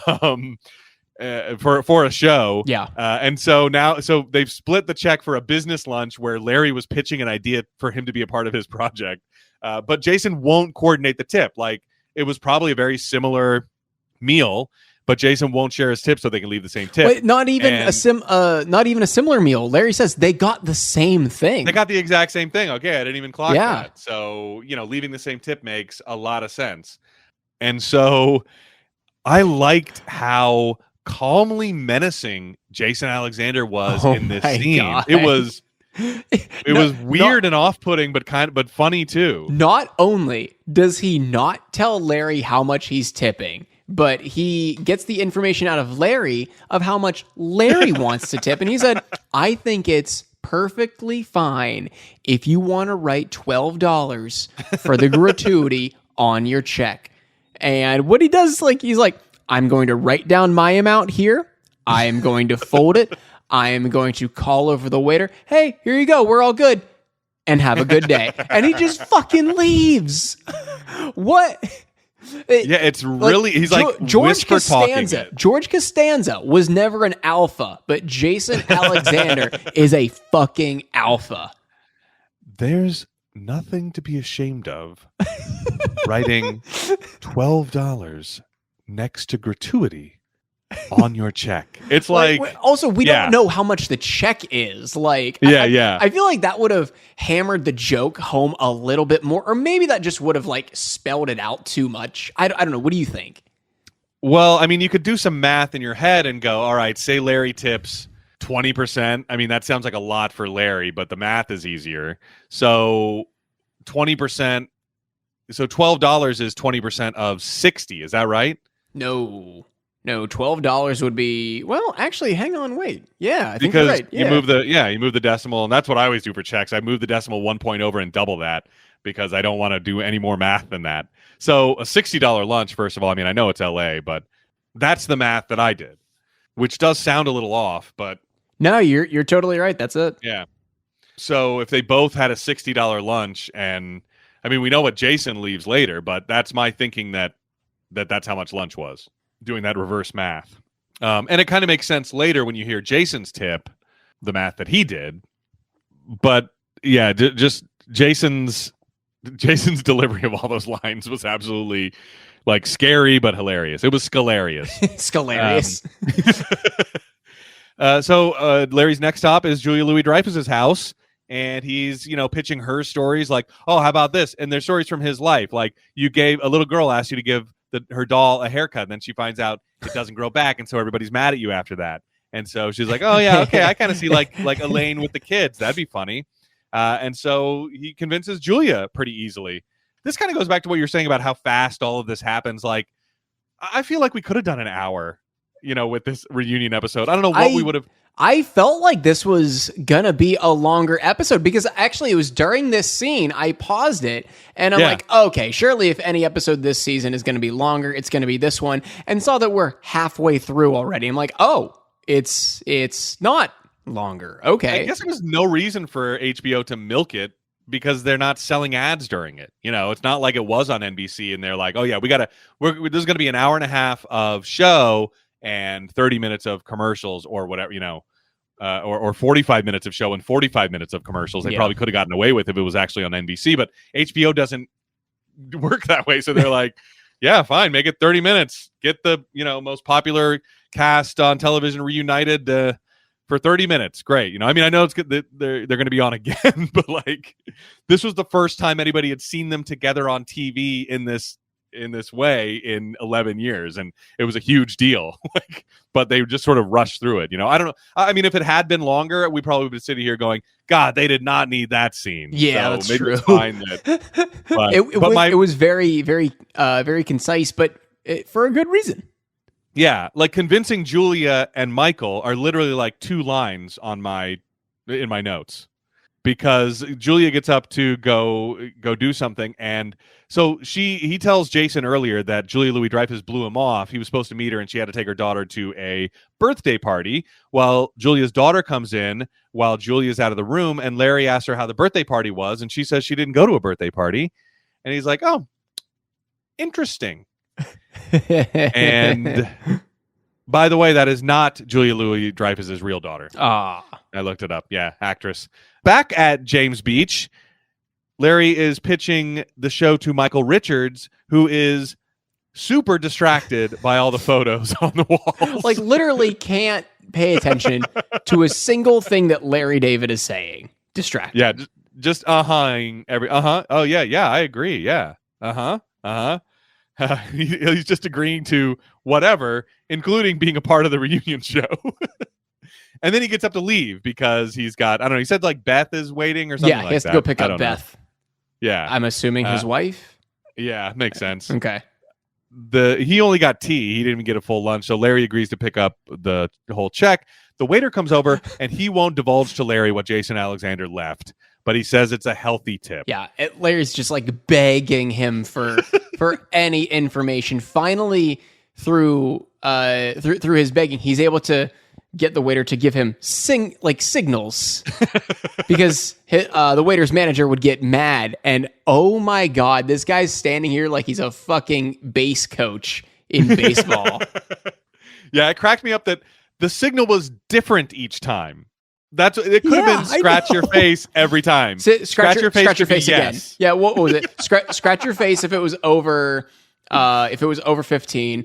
B: for a show.
A: Yeah.
B: And so now they've split the check for a business lunch where Larry was pitching an idea for him to be a part of his project. But Jason won't coordinate the tip. Like, it was probably a very similar meal, but Jason won't share his tip so they can leave the same tip.
A: Wait, not even a similar meal. Larry says they got the same thing.
B: They got the exact same thing. Okay, I didn't even clock that. So, leaving the same tip makes a lot of sense. And so I liked how calmly menacing Jason Alexander was in this scene. God. It was weird and off-putting, but funny too. Not
A: only does he not tell Larry how much he's tipping, but he gets the information out of Larry of how much Larry wants to tip. And he said, I think it's perfectly fine if you want to write $12 for the gratuity on your check. And what he does is he's like, I'm going to write down my amount here. I am going to fold it. I am going to call over the waiter. Hey, here you go. We're all good. And have a good day. And he just fucking leaves. What?
B: Yeah, it's really, he's
A: George
B: whisper talking
A: Costanza.
B: it.
A: George Costanza was never an alpha, but Jason Alexander is a fucking alpha.
B: There's nothing to be ashamed of writing $12 next to gratuity on your check. It's
A: also, we don't know how much the check is. I feel like that would have hammered the joke home a little bit more, or maybe that just would have spelled it out too much. I don't know. What do you think?
B: Well, I mean, you could do some math in your head and go, all right, say Larry tips 20%. I mean, that sounds like a lot for Larry, but the math is easier. So 20%. So $12 is 20% of 60. Is that right?
A: No, $12 would be, well, actually, hang on, wait. Yeah, I think
B: because
A: you're right. Yeah.
B: you move the decimal, and that's what I always do for checks. I move the decimal 1 point over and double that because I don't want to do any more math than that. So a $60 lunch, first of all, I mean, I know it's LA, but that's the math that I did, which does sound a little off, but
A: no, you're totally right. That's it.
B: Yeah. So if they both had a $60 lunch, and I mean, we know what Jason leaves later, but that's my thinking that's how much lunch was, doing that reverse math. And it kind of makes sense later when you hear Jason's tip, the math that he did. But yeah, just Jason's delivery of all those lines was absolutely scary but hilarious. It was scalarious.
A: Scalarious.
B: So Larry's next stop is Julia Louis-Dreyfus's house, and he's pitching her stories like, oh, how about this? And there's stories from his life, like a little girl asked you to give her doll a haircut, and then she finds out it doesn't grow back, and so everybody's mad at you after that. And so she's like, oh yeah, okay, I kind of see like Elaine with the kids. That'd be funny. And so he convinces Julia pretty easily. This kind of goes back to what you're saying about how fast all of this happens. Like, I feel like we could have done an hour, with this reunion episode. I don't know what we would have.
A: I felt like this was gonna be a longer episode because actually it was during this scene I paused it and I'm like, okay, surely if any episode this season is gonna be longer, it's gonna be this one, and saw that we're halfway through already. I'm like, oh, it's not longer. Okay.
B: I guess there was no reason for HBO to milk it because they're not selling ads during it. It's not like it was on NBC and they're like, oh yeah, this is gonna be an hour and a half of show and 30 minutes of commercials or whatever, or 45 minutes of show and 45 minutes of commercials. They probably could have gotten away with if it was actually on NBC, but HBO doesn't work that way. So they're like, yeah, fine, make it 30 minutes. Get the, most popular cast on television reunited for 30 minutes. Great. I mean, I know it's good that they're going to be on again, but this was the first time anybody had seen them together on TV in this way in 11 years, and it was a huge deal. But they just sort of rushed through it. I don't know. I mean, if it had been longer, we probably would be sitting here going, God, they did not need that scene.
A: Yeah,
B: so
A: that's
B: maybe
A: true.
B: It's fine that,
A: it was very, very, very concise, but for a good reason.
B: Yeah, convincing Julia and Michael are literally two lines in my notes. Because Julia gets up to go do something, and so he tells Jason earlier that Julia Louis-Dreyfus blew him off. He was supposed to meet her, and she had to take her daughter to a birthday party. Well, Julia's daughter comes in while Julia's out of the room, and Larry asks her how the birthday party was, and she says she didn't go to a birthday party. And he's like, oh, interesting. And by the way, that is not Julia Louis-Dreyfus's real daughter.
A: Ah.
B: I looked it up. Yeah, actress. Back at James Beach, Larry is pitching the show to Michael Richards, who is super distracted by all the photos on the walls.
A: Literally can't pay attention to a single thing that Larry David is saying. Distracted.
B: Yeah, just uh-huh-ing every Oh yeah, I agree. Yeah. He's just agreeing to whatever, including being a part of the reunion show. And then he gets up to leave because he's got, I don't know, he said Beth is waiting or something like that.
A: Yeah, he has to go pick up Beth.
B: Know. Yeah.
A: I'm assuming his wife?
B: Yeah, makes sense.
A: Okay.
B: He only got tea. He didn't even get a full lunch. So Larry agrees to pick up the whole check. The waiter comes over, and he won't divulge to Larry what Jason Alexander left, but he says it's a healthy tip.
A: Yeah, Larry's just like begging him for any information. Finally, through his begging, he's able to get the waiter to give him signals because the waiter's manager would get mad. And oh my God, this guy's standing here like he's a fucking base coach in baseball.
B: Yeah, it cracked me up that the signal was different each time. It could have been scratch your face every time.
A: Scratch your face again.
B: Yes.
A: Yeah, what was it? Scratch your face if it was over 15.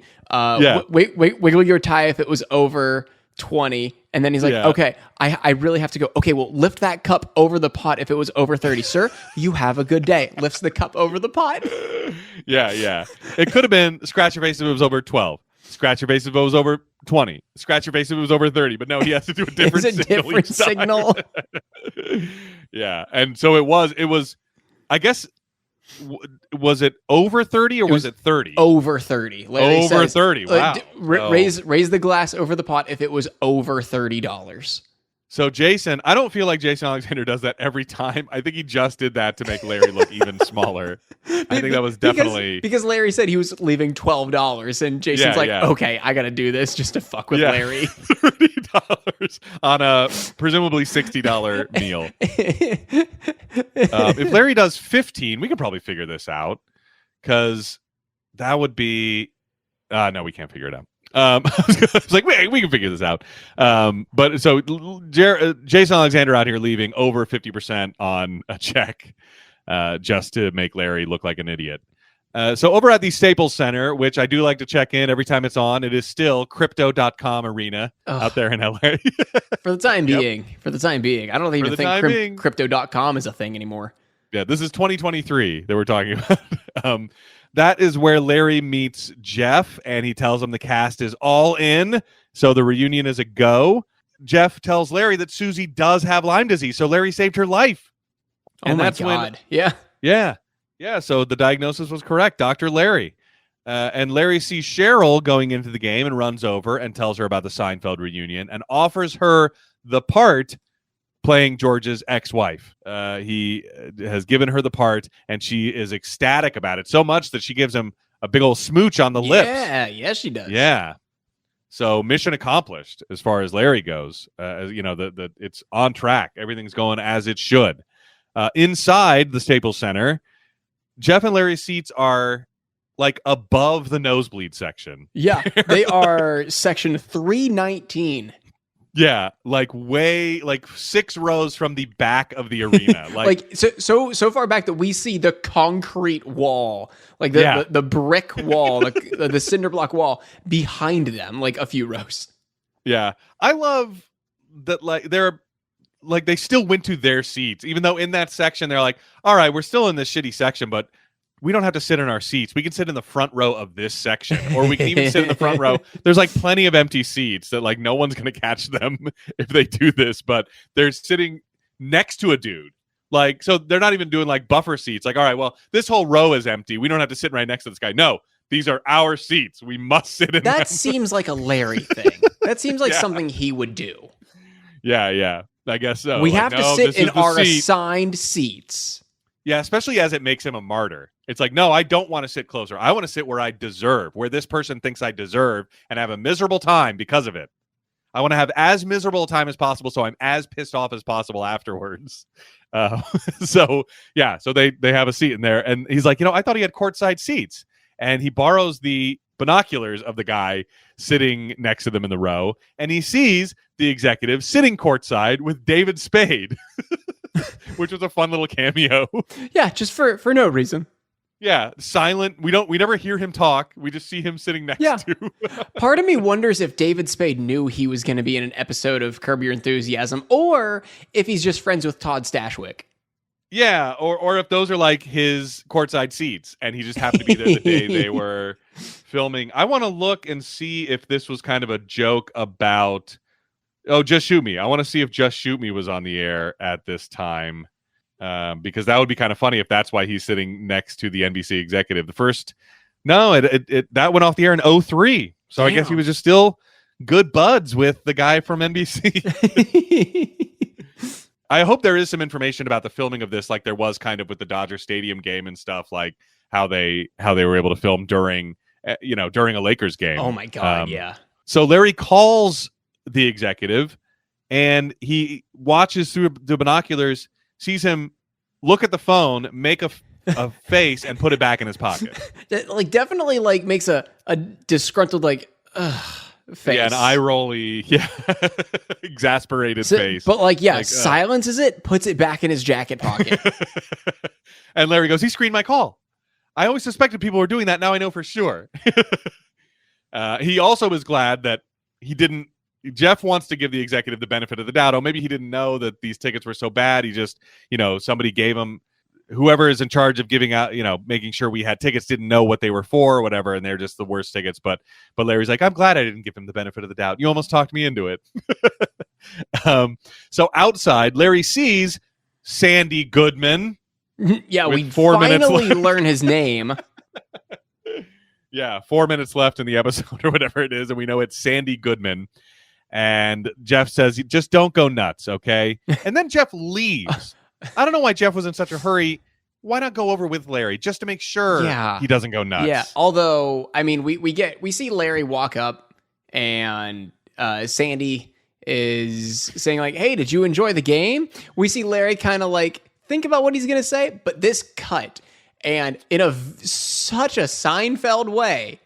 A: Wiggle your tie if it was over 20. And then he's like, okay, I really have to go. Okay, well, lift that cup over the pot if it was over 30. Sir, you have a good day. Lifts the cup over the pot.
B: Yeah. It could have been scratch your face if it was over 12. Scratch your face if it was over 20. Scratch your face if it was over 30. But no, he has to do a different
A: It's a
B: signal.
A: different signal.
B: Yeah. And so it was, I guess, was it over 30 or was it 30?
A: Over 30. Larry
B: over
A: says,
B: 30. Wow.
A: Raise the glass over the pot if it was over $30.
B: So Jason, I don't feel like Jason Alexander does that every time. I think he just did that to make Larry look even smaller. I think that was definitely
A: because Larry said he was leaving $12, and Jason's okay, I got to do this just to fuck with Larry.
B: $30 on a presumably $60 meal. If Larry does 15, we could probably figure this out because that would be. No, we can't figure it out. I was like, wait, we can figure this out. But so Jason Alexander out here leaving over 50% on a check just to make Larry look like an idiot. So over at the Staples Center, which I do like to check in every time it's on, it is still crypto.com arena out there in LA.
A: For the time being. I don't even think crypto.com is a thing anymore.
B: Yeah, this is 2023 that we're talking about. That is where Larry meets Jeff, and he tells him the cast is all in, so the reunion is a go. Jeff tells Larry that Susie does have Lyme disease, so Larry saved her life.
A: And that's God. Yeah.
B: So the diagnosis was correct, Dr. Larry. And Larry sees Cheryl going into the game and runs over and tells her about the Seinfeld reunion and offers her the part playing George's ex-wife. He has given her the part, and she is ecstatic about it so much that she gives him a big old smooch on the lips.
A: Yeah, she does.
B: Yeah. So mission accomplished as far as Larry goes. It's on track. Everything's going as it should. Inside the Staples Center, Jeff and Larry's seats are like above the nosebleed section.
A: Yeah, they are section 319.
B: Yeah, like 6 rows from the back of the arena.
A: So far back that we see the concrete wall, like the brick wall, the cinder block wall behind them, like a few rows.
B: Yeah, I love that. They still went to their seats, even though in that section they're like, all right, we're still in this shitty section, but we don't have to sit in our seats. We can sit in the front row of this section, or we can even sit in the front row. There's like plenty of empty seats that like no one's going to catch them if they do this, but they're sitting next to a dude. Like, so they're not even doing like buffer seats. Like, all right, well, this whole row is empty. We don't have to sit right next to this guy. No, these are our seats. We must sit in them.
A: That seems like a Larry thing. That seems like something he would do.
B: Yeah. I guess so.
A: We have to sit in our assigned seats.
B: Yeah, especially as it makes him a martyr. It's like, no, I don't want to sit closer. I want to sit where I deserve, where this person thinks I deserve, and have a miserable time because of it. I want to have as miserable a time as possible, so I'm as pissed off as possible afterwards. So they have a seat in there, and he's like, I thought he had courtside seats, and he borrows the binoculars of the guy sitting next to them in the row, and he sees the executive sitting courtside with David Spade. Which was a fun little cameo.
A: Yeah, just for no reason.
B: Yeah, silent. We never hear him talk. We just see him sitting next to.
A: Part of me wonders if David Spade knew he was going to be in an episode of Curb Your Enthusiasm, or if he's just friends with Todd Stashwick.
B: Yeah, or if those are like his courtside seats, and he just happened to be there the day they were filming. I want to look and see if this was kind of a joke about. Oh, Just Shoot Me. I want to see if Just Shoot Me was on the air at this time, because that would be kind of funny if that's why he's sitting next to the NBC executive. That went off the air in 2003. So damn. I guess he was just still good buds with the guy from NBC. I hope there is some information about the filming of this, like there was kind of with the Dodger Stadium game and stuff, like how they were able to film during a Lakers game.
A: Oh my God, yeah.
B: So Larry calls the executive, and he watches through the binoculars, sees him look at the phone, make a face, and put it back in his pocket.
A: Like definitely like makes a disgruntled like face.
B: Yeah, an eye-rolly, exasperated face.
A: But like, silences it, puts it back in his jacket pocket.
B: And Larry goes, he screened my call. I always suspected people were doing that. Now I know for sure. He also was glad that he didn't. Jeff wants to give the executive the benefit of the doubt. Oh, maybe he didn't know that these tickets were so bad. He just, somebody gave him, whoever is in charge of giving out, making sure we had tickets didn't know what they were for or whatever, and they're just the worst tickets. But Larry's like, I'm glad I didn't give him the benefit of the doubt. You almost talked me into it. So outside, Larry sees Sandy Goodman.
A: Yeah, we finally learn his name.
B: Yeah, 4 minutes left in the episode or whatever it is, and we know it's Sandy Goodman. And Jeff says, just don't go nuts, okay? And then Jeff leaves. I don't know why Jeff was in such a hurry. Why not go over with Larry just to make sure he doesn't go nuts?
A: Yeah, although, I mean, we see Larry walk up, and Sandy is saying like, hey, did you enjoy the game? We see Larry kind of like think about what he's going to say, but this cut, and in such a Seinfeld way,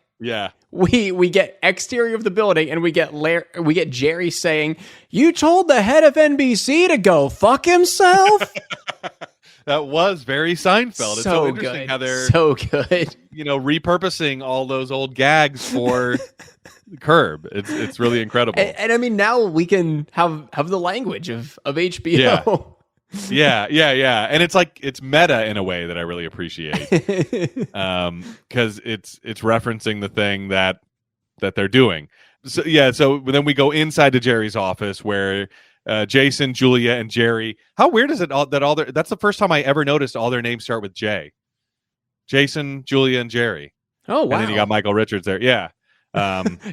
A: we get exterior of the building, and we get Jerry saying, "You told the head of NBC to go fuck himself."
B: That was very Seinfeld. It's so interesting
A: good.
B: How they're
A: so good.
B: Repurposing all those old gags for Curb. It's really incredible.
A: And I mean, now we can have the language of HBO.
B: Yeah. And it's like, it's meta in a way that I really appreciate. Because it's referencing the thing that they're doing. So then we go inside to Jerry's office where Jason, Julia, and Jerry. How weird is it that's the first time I ever noticed all their names start with J. Jason, Julia, and Jerry.
A: Oh, wow.
B: And then you got Michael Richards there. Yeah.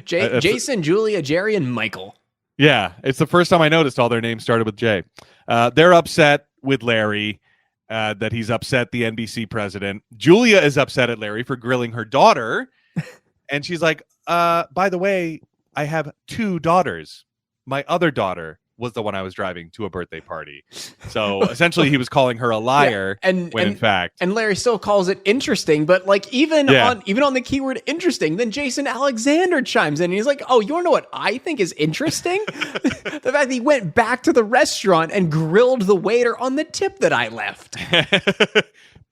A: Jason, Julia, Jerry, and Michael.
B: Yeah, it's the first time I noticed all their names started with J. They're upset with Larry that he's upset the NBC president. Julia is upset at Larry for grilling her daughter. And she's like, by the way, I have 2 daughters. My other daughter was the one I was driving to a birthday party. So essentially he was calling her a liar in fact.
A: And Larry still calls it interesting, but like even on the keyword interesting, then Jason Alexander chimes in and he's like, oh, you wanna know what I think is interesting? The fact that he went back to the restaurant and grilled the waiter on the tip that I left.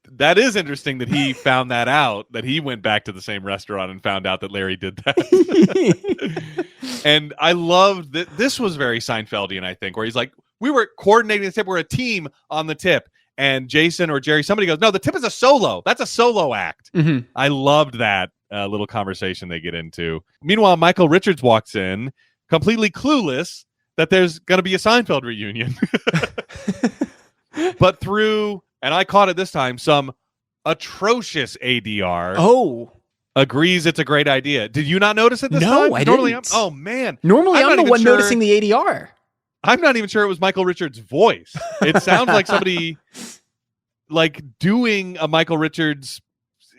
B: That is interesting that he found that out, that he went back to the same restaurant and found out that Larry did that. And I loved that. This was very Seinfeldian, I think, where he's like, we were coordinating the tip. We're a team on the tip. And Jason or Jerry, somebody goes, no, the tip is a solo. That's a solo act. Mm-hmm. I loved that little conversation they get into. Meanwhile, Michael Richards walks in, completely clueless that there's going to be a Seinfeld reunion. But through... and I caught it this time, some atrocious ADR. Agrees it's a great idea. Did you not notice it this time?
A: No, I didn't.
B: Oh, man.
A: Normally, I'm the one noticing the ADR.
B: I'm not even sure it was Michael Richards' voice. It sounds like somebody like doing a Michael Richards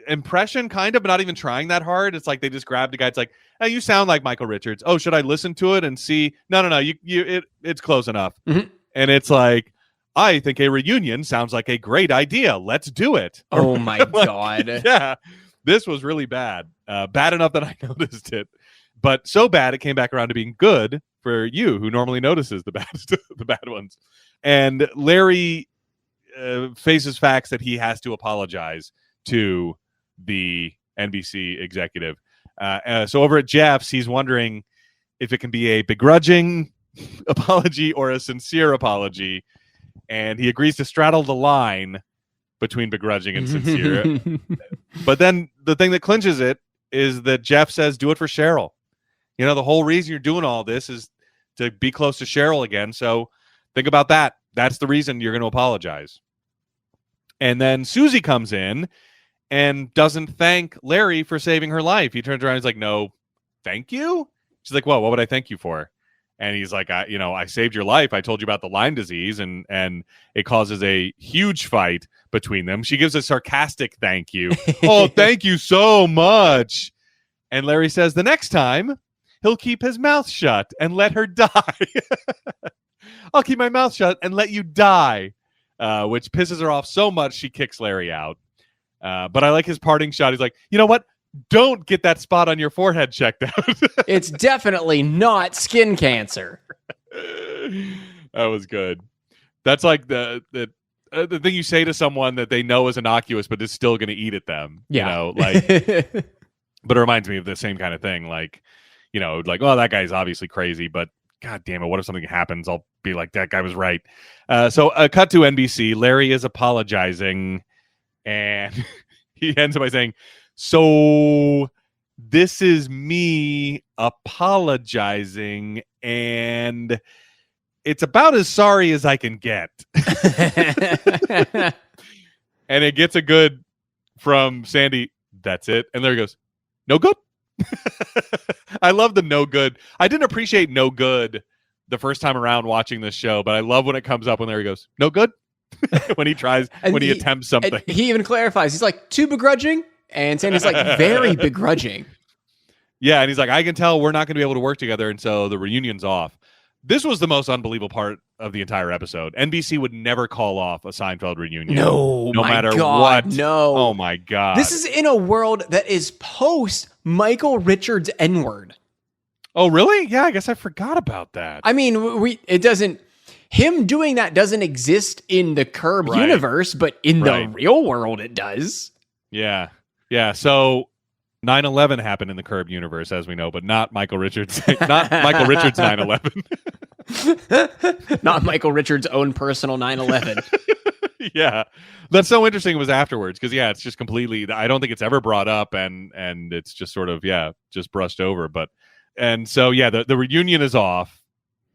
B: impression, kind of, but not even trying that hard. It's like they just grabbed a guy. It's like, hey, you sound like Michael Richards. Oh, should I listen to it and see? No. It's close enough. Mm-hmm. And it's like, I think a reunion sounds like a great idea. Let's do it.
A: Oh, my God.
B: Yeah, this was really bad. Bad enough that I noticed it. But so bad, it came back around to being good for you, who normally notices the bad ones. And Larry faces facts that he has to apologize to the NBC executive. So over at Jeff's, he's wondering if it can be a begrudging apology or a sincere apology. And he agrees to straddle the line between begrudging and sincere. But then the thing that clinches it is that Jeff says, do it for Cheryl. You know, the whole reason you're doing all this is to be close to Cheryl again. So think about that. That's the reason you're going to apologize. And then Susie comes in and doesn't thank Larry for saving her life. He turns around and he's like, no, thank you? She's like, "Whoa, what would I thank you for?" And he's like, I saved your life. I told you about the Lyme disease, and it causes a huge fight between them. She gives a sarcastic thank you. Oh, thank you so much. And Larry says the next time he'll keep his mouth shut and let her die. I'll keep my mouth shut and let you die, which pisses her off so much she kicks Larry out. But I like his parting shot. He's like, you know what? Don't get that spot on your forehead checked out.
A: It's definitely not skin cancer.
B: That was good. That's like the thing you say to someone that they know is innocuous, but is still going to eat at them.
A: Yeah.
B: But it reminds me of the same kind of thing. Like, like, oh, that guy's obviously crazy, but God damn it, what if something happens? I'll be like, that guy was right. So cut to NBC. Larry is apologizing, and he ends up by saying, so this is me apologizing, and it's about as sorry as I can get. And it gets a good from Sandy. That's it. And there he goes, no good. I love the no good. I didn't appreciate no good the first time around watching this show, but I love when it comes up when there he goes, no good. When he attempts something.
A: He even clarifies. He's like, too begrudging? And Sandy's like, very begrudging.
B: Yeah, and he's like, I can tell we're not going to be able to work together, and so the reunion's off. This was the most unbelievable part of the entire episode. NBC would never call off a Seinfeld reunion.
A: No
B: matter
A: God,
B: what.
A: No.
B: Oh, my God.
A: This is in a world that is post Michael Richards N-word.
B: Oh, really? Yeah, I guess I forgot about that.
A: I mean, him doing that doesn't exist in the Curb universe, but in the real world, it does.
B: Yeah. Yeah, so 9/11 happened in the Curb universe, as we know, but not Michael Richards. Not Michael Richards 9/11.
A: Not Michael Richards' own personal 9/11.
B: Yeah, that's so interesting. It was afterwards because it's just completely. I don't think it's ever brought up, and it's just sort of just brushed over. But the reunion is off,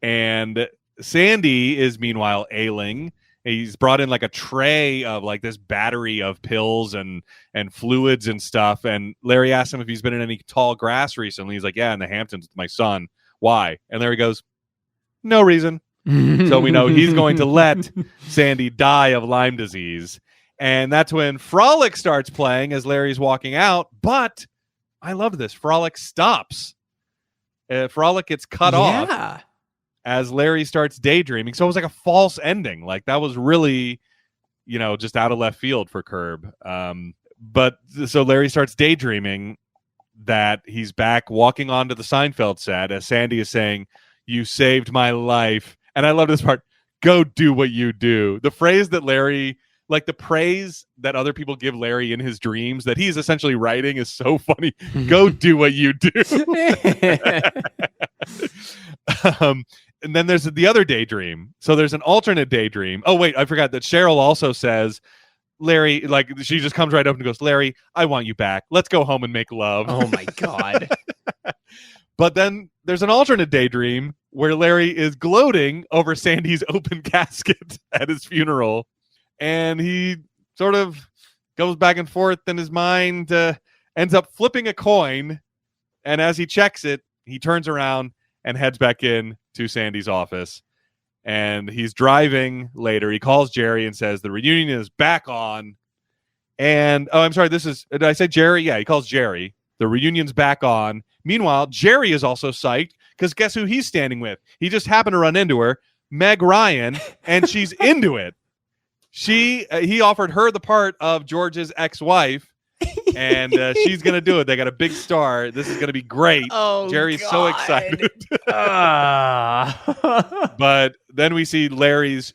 B: and Sandy is meanwhile ailing. He's brought in like a tray of like this battery of pills and fluids and stuff. And Larry asks him if he's been in any tall grass recently. He's like, yeah, in the Hamptons with my son. Why? And Larry goes, no reason. So we know he's going to let Sandy die of Lyme disease. And that's when Frolic starts playing as Larry's walking out. But I love this. Frolic stops. Frolic gets cut off as Larry starts daydreaming. So it was like a false ending. Like that was really, just out of left field for Curb. But so Larry starts daydreaming that he's back walking onto the Seinfeld set as Sandy is saying, you saved my life. And I love this part. Go do what you do. The phrase that Larry, like the praise that other people give Larry in his dreams that he's essentially writing is so funny. Go do what you do. And then there's the other daydream. So there's an alternate daydream. Oh, wait, I forgot that Cheryl also says, Larry, like she just comes right up and goes, Larry, I want you back. Let's go home and make love.
A: Oh, my God.
B: But then there's an alternate daydream where Larry is gloating over Sandy's open casket at his funeral. And he sort of goes back and forth in his mind, ends up flipping a coin. And as he checks it, he turns around and heads back in to Sandy's office. And he's driving later. He calls Jerry and says, the reunion is back on. And, oh, I'm sorry, did I say Jerry? Yeah, he calls Jerry. The reunion's back on. Meanwhile, Jerry is also psyched because guess who he's standing with? He just happened to run into her, Meg Ryan, and she's into it. He offered her the part of George's ex-wife, and she's going to do it. They got a big star. This is going to be great.
A: Oh,
B: Jerry's
A: God.
B: so excited. But then we see Larry's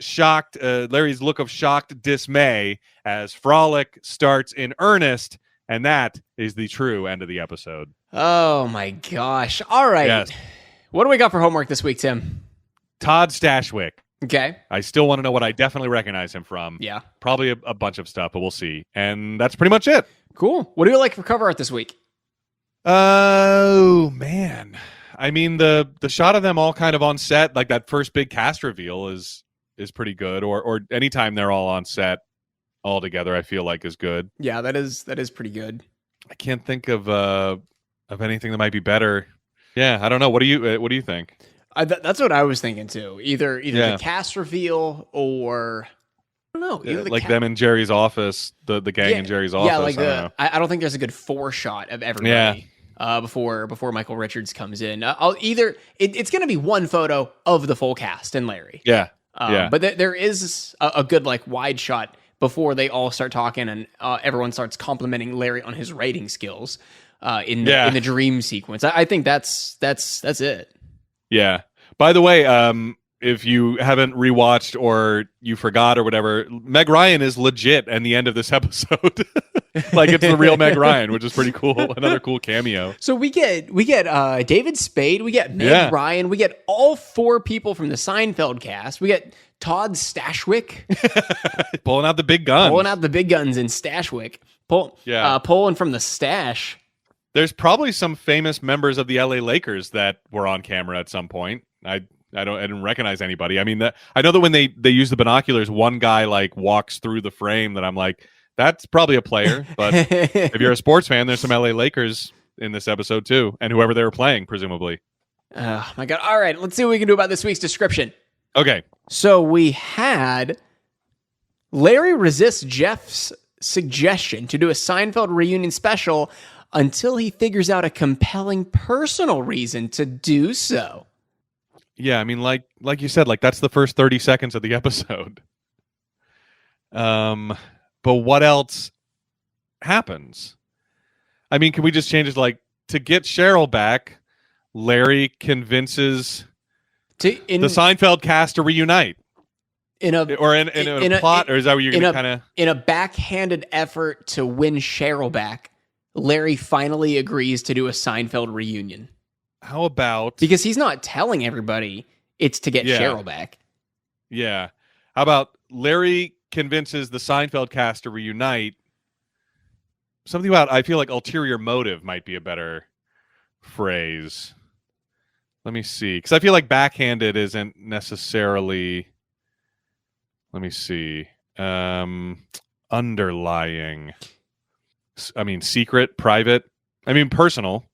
B: look of shocked dismay as Frolic starts in earnest, and that is the true end of the episode.
A: Oh, my gosh. All right.
B: Yes.
A: What do we got for homework this week, Tim?
B: Todd Stashwick.
A: Okay.
B: I still want to know what I definitely recognize him from.
A: Yeah.
B: Probably a bunch of stuff, but we'll see. And that's pretty much it.
A: Cool. What do you like for cover art this week?
B: Oh, man. I mean, the shot of them all kind of on set, like that first big cast reveal is pretty good. Or anytime they're all on set all together, I feel like is good.
A: Yeah, that is pretty good.
B: I can't think of anything that might be better. Yeah, I don't know. What do you think?
A: That's what I was thinking too. Either
B: Yeah.
A: the cast reveal or I don't know. Either the
B: Like them in Jerry's office, the gang in Jerry's office.
A: Yeah, like
B: I don't know.
A: I don't think there's a good foreshot of everybody before Michael Richards comes in. It's going to be one photo of the full cast and Larry.
B: Yeah.
A: But there is a good like wide shot before they all start talking and everyone starts complimenting Larry on his writing skills in the dream sequence. I think that's it.
B: Yeah. By the way, if you haven't rewatched or you forgot or whatever, Meg Ryan is legit in the end of this episode. Like it's the real Meg Ryan, which is pretty cool. Another cool cameo.
A: So we get David Spade, we get Meg Ryan, we get all 4 people from the Seinfeld cast. We get Todd Stashwick
B: Pulling out the big guns.
A: in Stashwick. Pulling from the stash.
B: There's probably some famous members of the LA Lakers that were on camera at some point. I didn't recognize anybody. I mean, I know that when they use the binoculars, one guy like walks through the frame that I'm like, that's probably a player. But if you're a sports fan, there's some LA Lakers in this episode too, and whoever they were playing, presumably.
A: Oh my God. All right, let's see what we can do about this week's description.
B: Okay.
A: So we had Larry resists Jeff's suggestion to do a Seinfeld reunion special until he figures out a compelling personal reason to do so.
B: Yeah, I mean, like you said, like that's the first 30 seconds of the episode. But what else happens? I mean, can we just change it like to get Cheryl back? Larry convinces the Seinfeld cast to reunite in a plot, or is that what you're going to kind of
A: in a backhanded effort to win Cheryl back? Larry finally agrees to do a Seinfeld reunion.
B: How about...
A: Because he's not telling everybody it's to get Cheryl back.
B: Yeah. How about Larry convinces the Seinfeld cast to reunite? Something about, I feel like ulterior motive might be a better phrase. Let me see. Because I feel like backhanded isn't necessarily... Let me see. Underlying. I mean, secret, private. I mean, personal.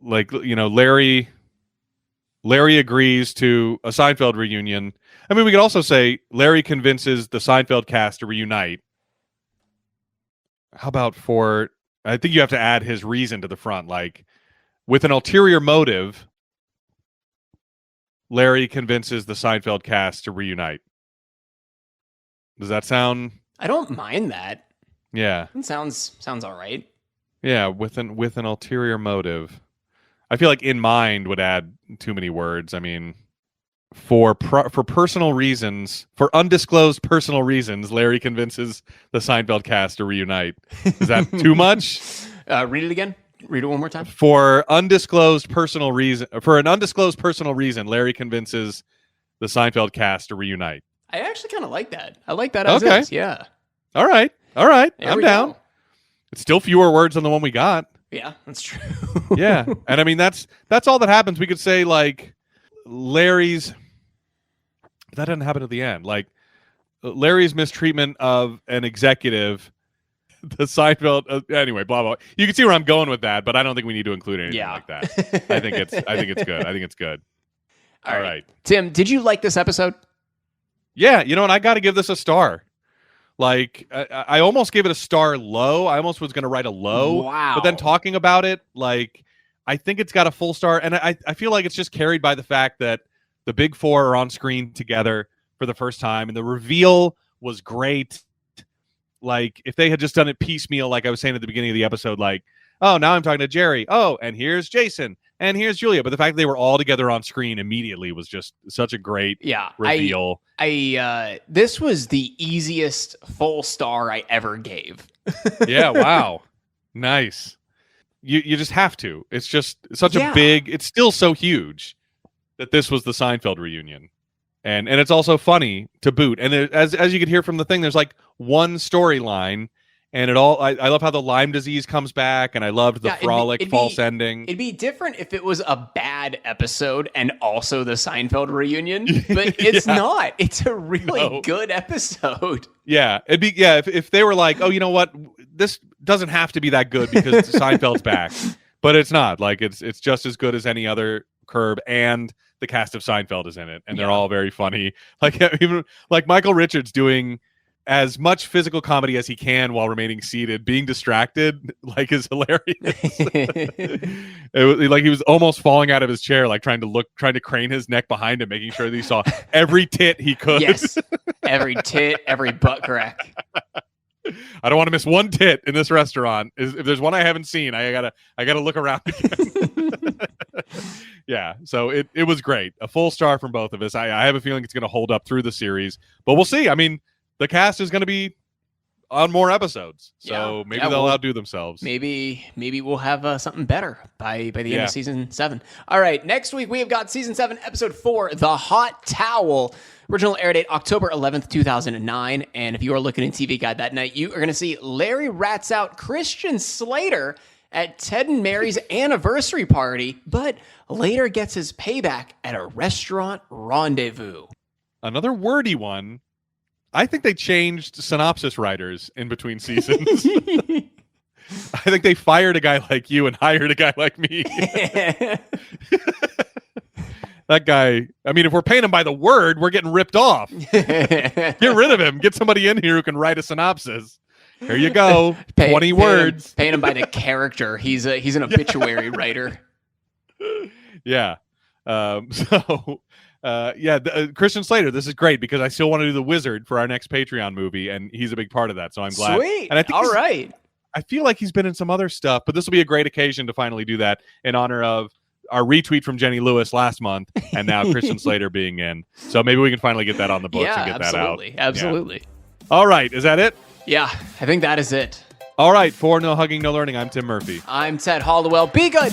B: Like, you know, Larry agrees to a Seinfeld reunion. I mean, we could also say Larry convinces the Seinfeld cast to reunite. How about I think you have to add his reason to the front. Like, with an ulterior motive, Larry convinces the Seinfeld cast to reunite. Does that sound...
A: I don't mind that.
B: Yeah.
A: It sounds all right.
B: Yeah, with an ulterior motive. I feel like in mind would add too many words. I mean, for personal reasons, for undisclosed personal reasons, Larry convinces the Seinfeld cast to reunite. Is that too much?
A: Read it again. Read it one more time.
B: For an undisclosed personal reason, Larry convinces the Seinfeld cast to reunite.
A: I actually kind of like that. I like that as is. Yeah.
B: All right. I'm down.
A: Go.
B: It's still fewer words than the one we got.
A: Yeah, that's true.
B: Yeah. And I mean, that's all that happens. We could say like Larry's, that doesn't happen at the end. Like Larry's mistreatment of an executive, the Seinfeld, anyway, blah, blah. You can see where I'm going with that, but I don't think we need to include anything like that. I think it's good. All right.
A: Tim, did you like this episode?
B: Yeah. You know what? I got to give this a star. Like, I almost gave it a star low. I almost was going to write a low.
A: Wow.
B: But then talking about it, like, I think it's got a full star. And I feel like it's just carried by the fact that the big 4 are on screen together for the first time. And the reveal was great. Like, if they had just done it piecemeal, like I was saying at the beginning of the episode, like, oh, now I'm talking to Jerry. Oh, and here's Jason. And here's Julia. But the fact that they were all together on screen immediately was just such a great reveal.
A: This was the easiest full star I ever gave.
B: Yeah, wow. Nice. You just have to. It's just such a big, it's still so huge that this was the Seinfeld reunion. And it's also funny to boot. And as you could hear from the thing, there's like one storyline. And I love how the Lyme disease comes back, and I loved the frolic false ending.
A: It'd be different if it was a bad episode and also the Seinfeld reunion, but it's not. It's a really good episode.
B: Yeah, it'd be if they were like, oh, you know what, this doesn't have to be that good because Seinfeld's back. but it's not. Like it's just as good as any other Curb, and the cast of Seinfeld is in it, and they're all very funny. Like even like Michael Richards doing as much physical comedy as he can while remaining seated, being distracted, like, is hilarious. It was like he was almost falling out of his chair, like trying to crane his neck behind him, making sure that he saw every tit he could.
A: Yes, every tit, every butt crack.
B: I don't want to miss one tit in this restaurant. If there's one I haven't seen, I gotta look around again. Yeah, so it was great. A full star from both of us. I have a feeling it's going to hold up through the series, but we'll see. I mean, the cast is going to be on more episodes, so maybe they'll outdo themselves.
A: Maybe we'll have something better by the end of season 7. All right, next week we have got season 7, episode 4, The Hot Towel. Original air date October 11th, 2009. And if you are looking at TV Guide that night, you are going to see Larry rats out Christian Slater at Ted and Mary's anniversary party, but later gets his payback at a restaurant rendezvous.
B: Another wordy one. I think they changed synopsis writers in between seasons. I think they fired a guy like you and hired a guy like me. That guy, I mean, if we're paying him by the word, we're getting ripped off. Get rid of him. Get somebody in here who can write a synopsis. Here you go. 20 words.
A: Paying him by the character. He's an obituary writer.
B: Yeah. Christian Slater, this is great because I still want to do the Wizard for our next Patreon movie, and he's a big part of that, so I'm glad.
A: Sweet.
B: And I think
A: all right.
B: I feel like he's been in some other stuff, but this will be a great occasion to finally do that in honor of our retweet from Jenny Lewis last month, and now Christian Slater being in. So maybe we can finally get that on the books and get that out.
A: Absolutely.
B: Yeah. All right. Is that it?
A: Yeah, I think that is it.
B: All right. For No Hugging, No Learning, I'm Tim Murphy.
A: I'm Ted Hollowell. Be good.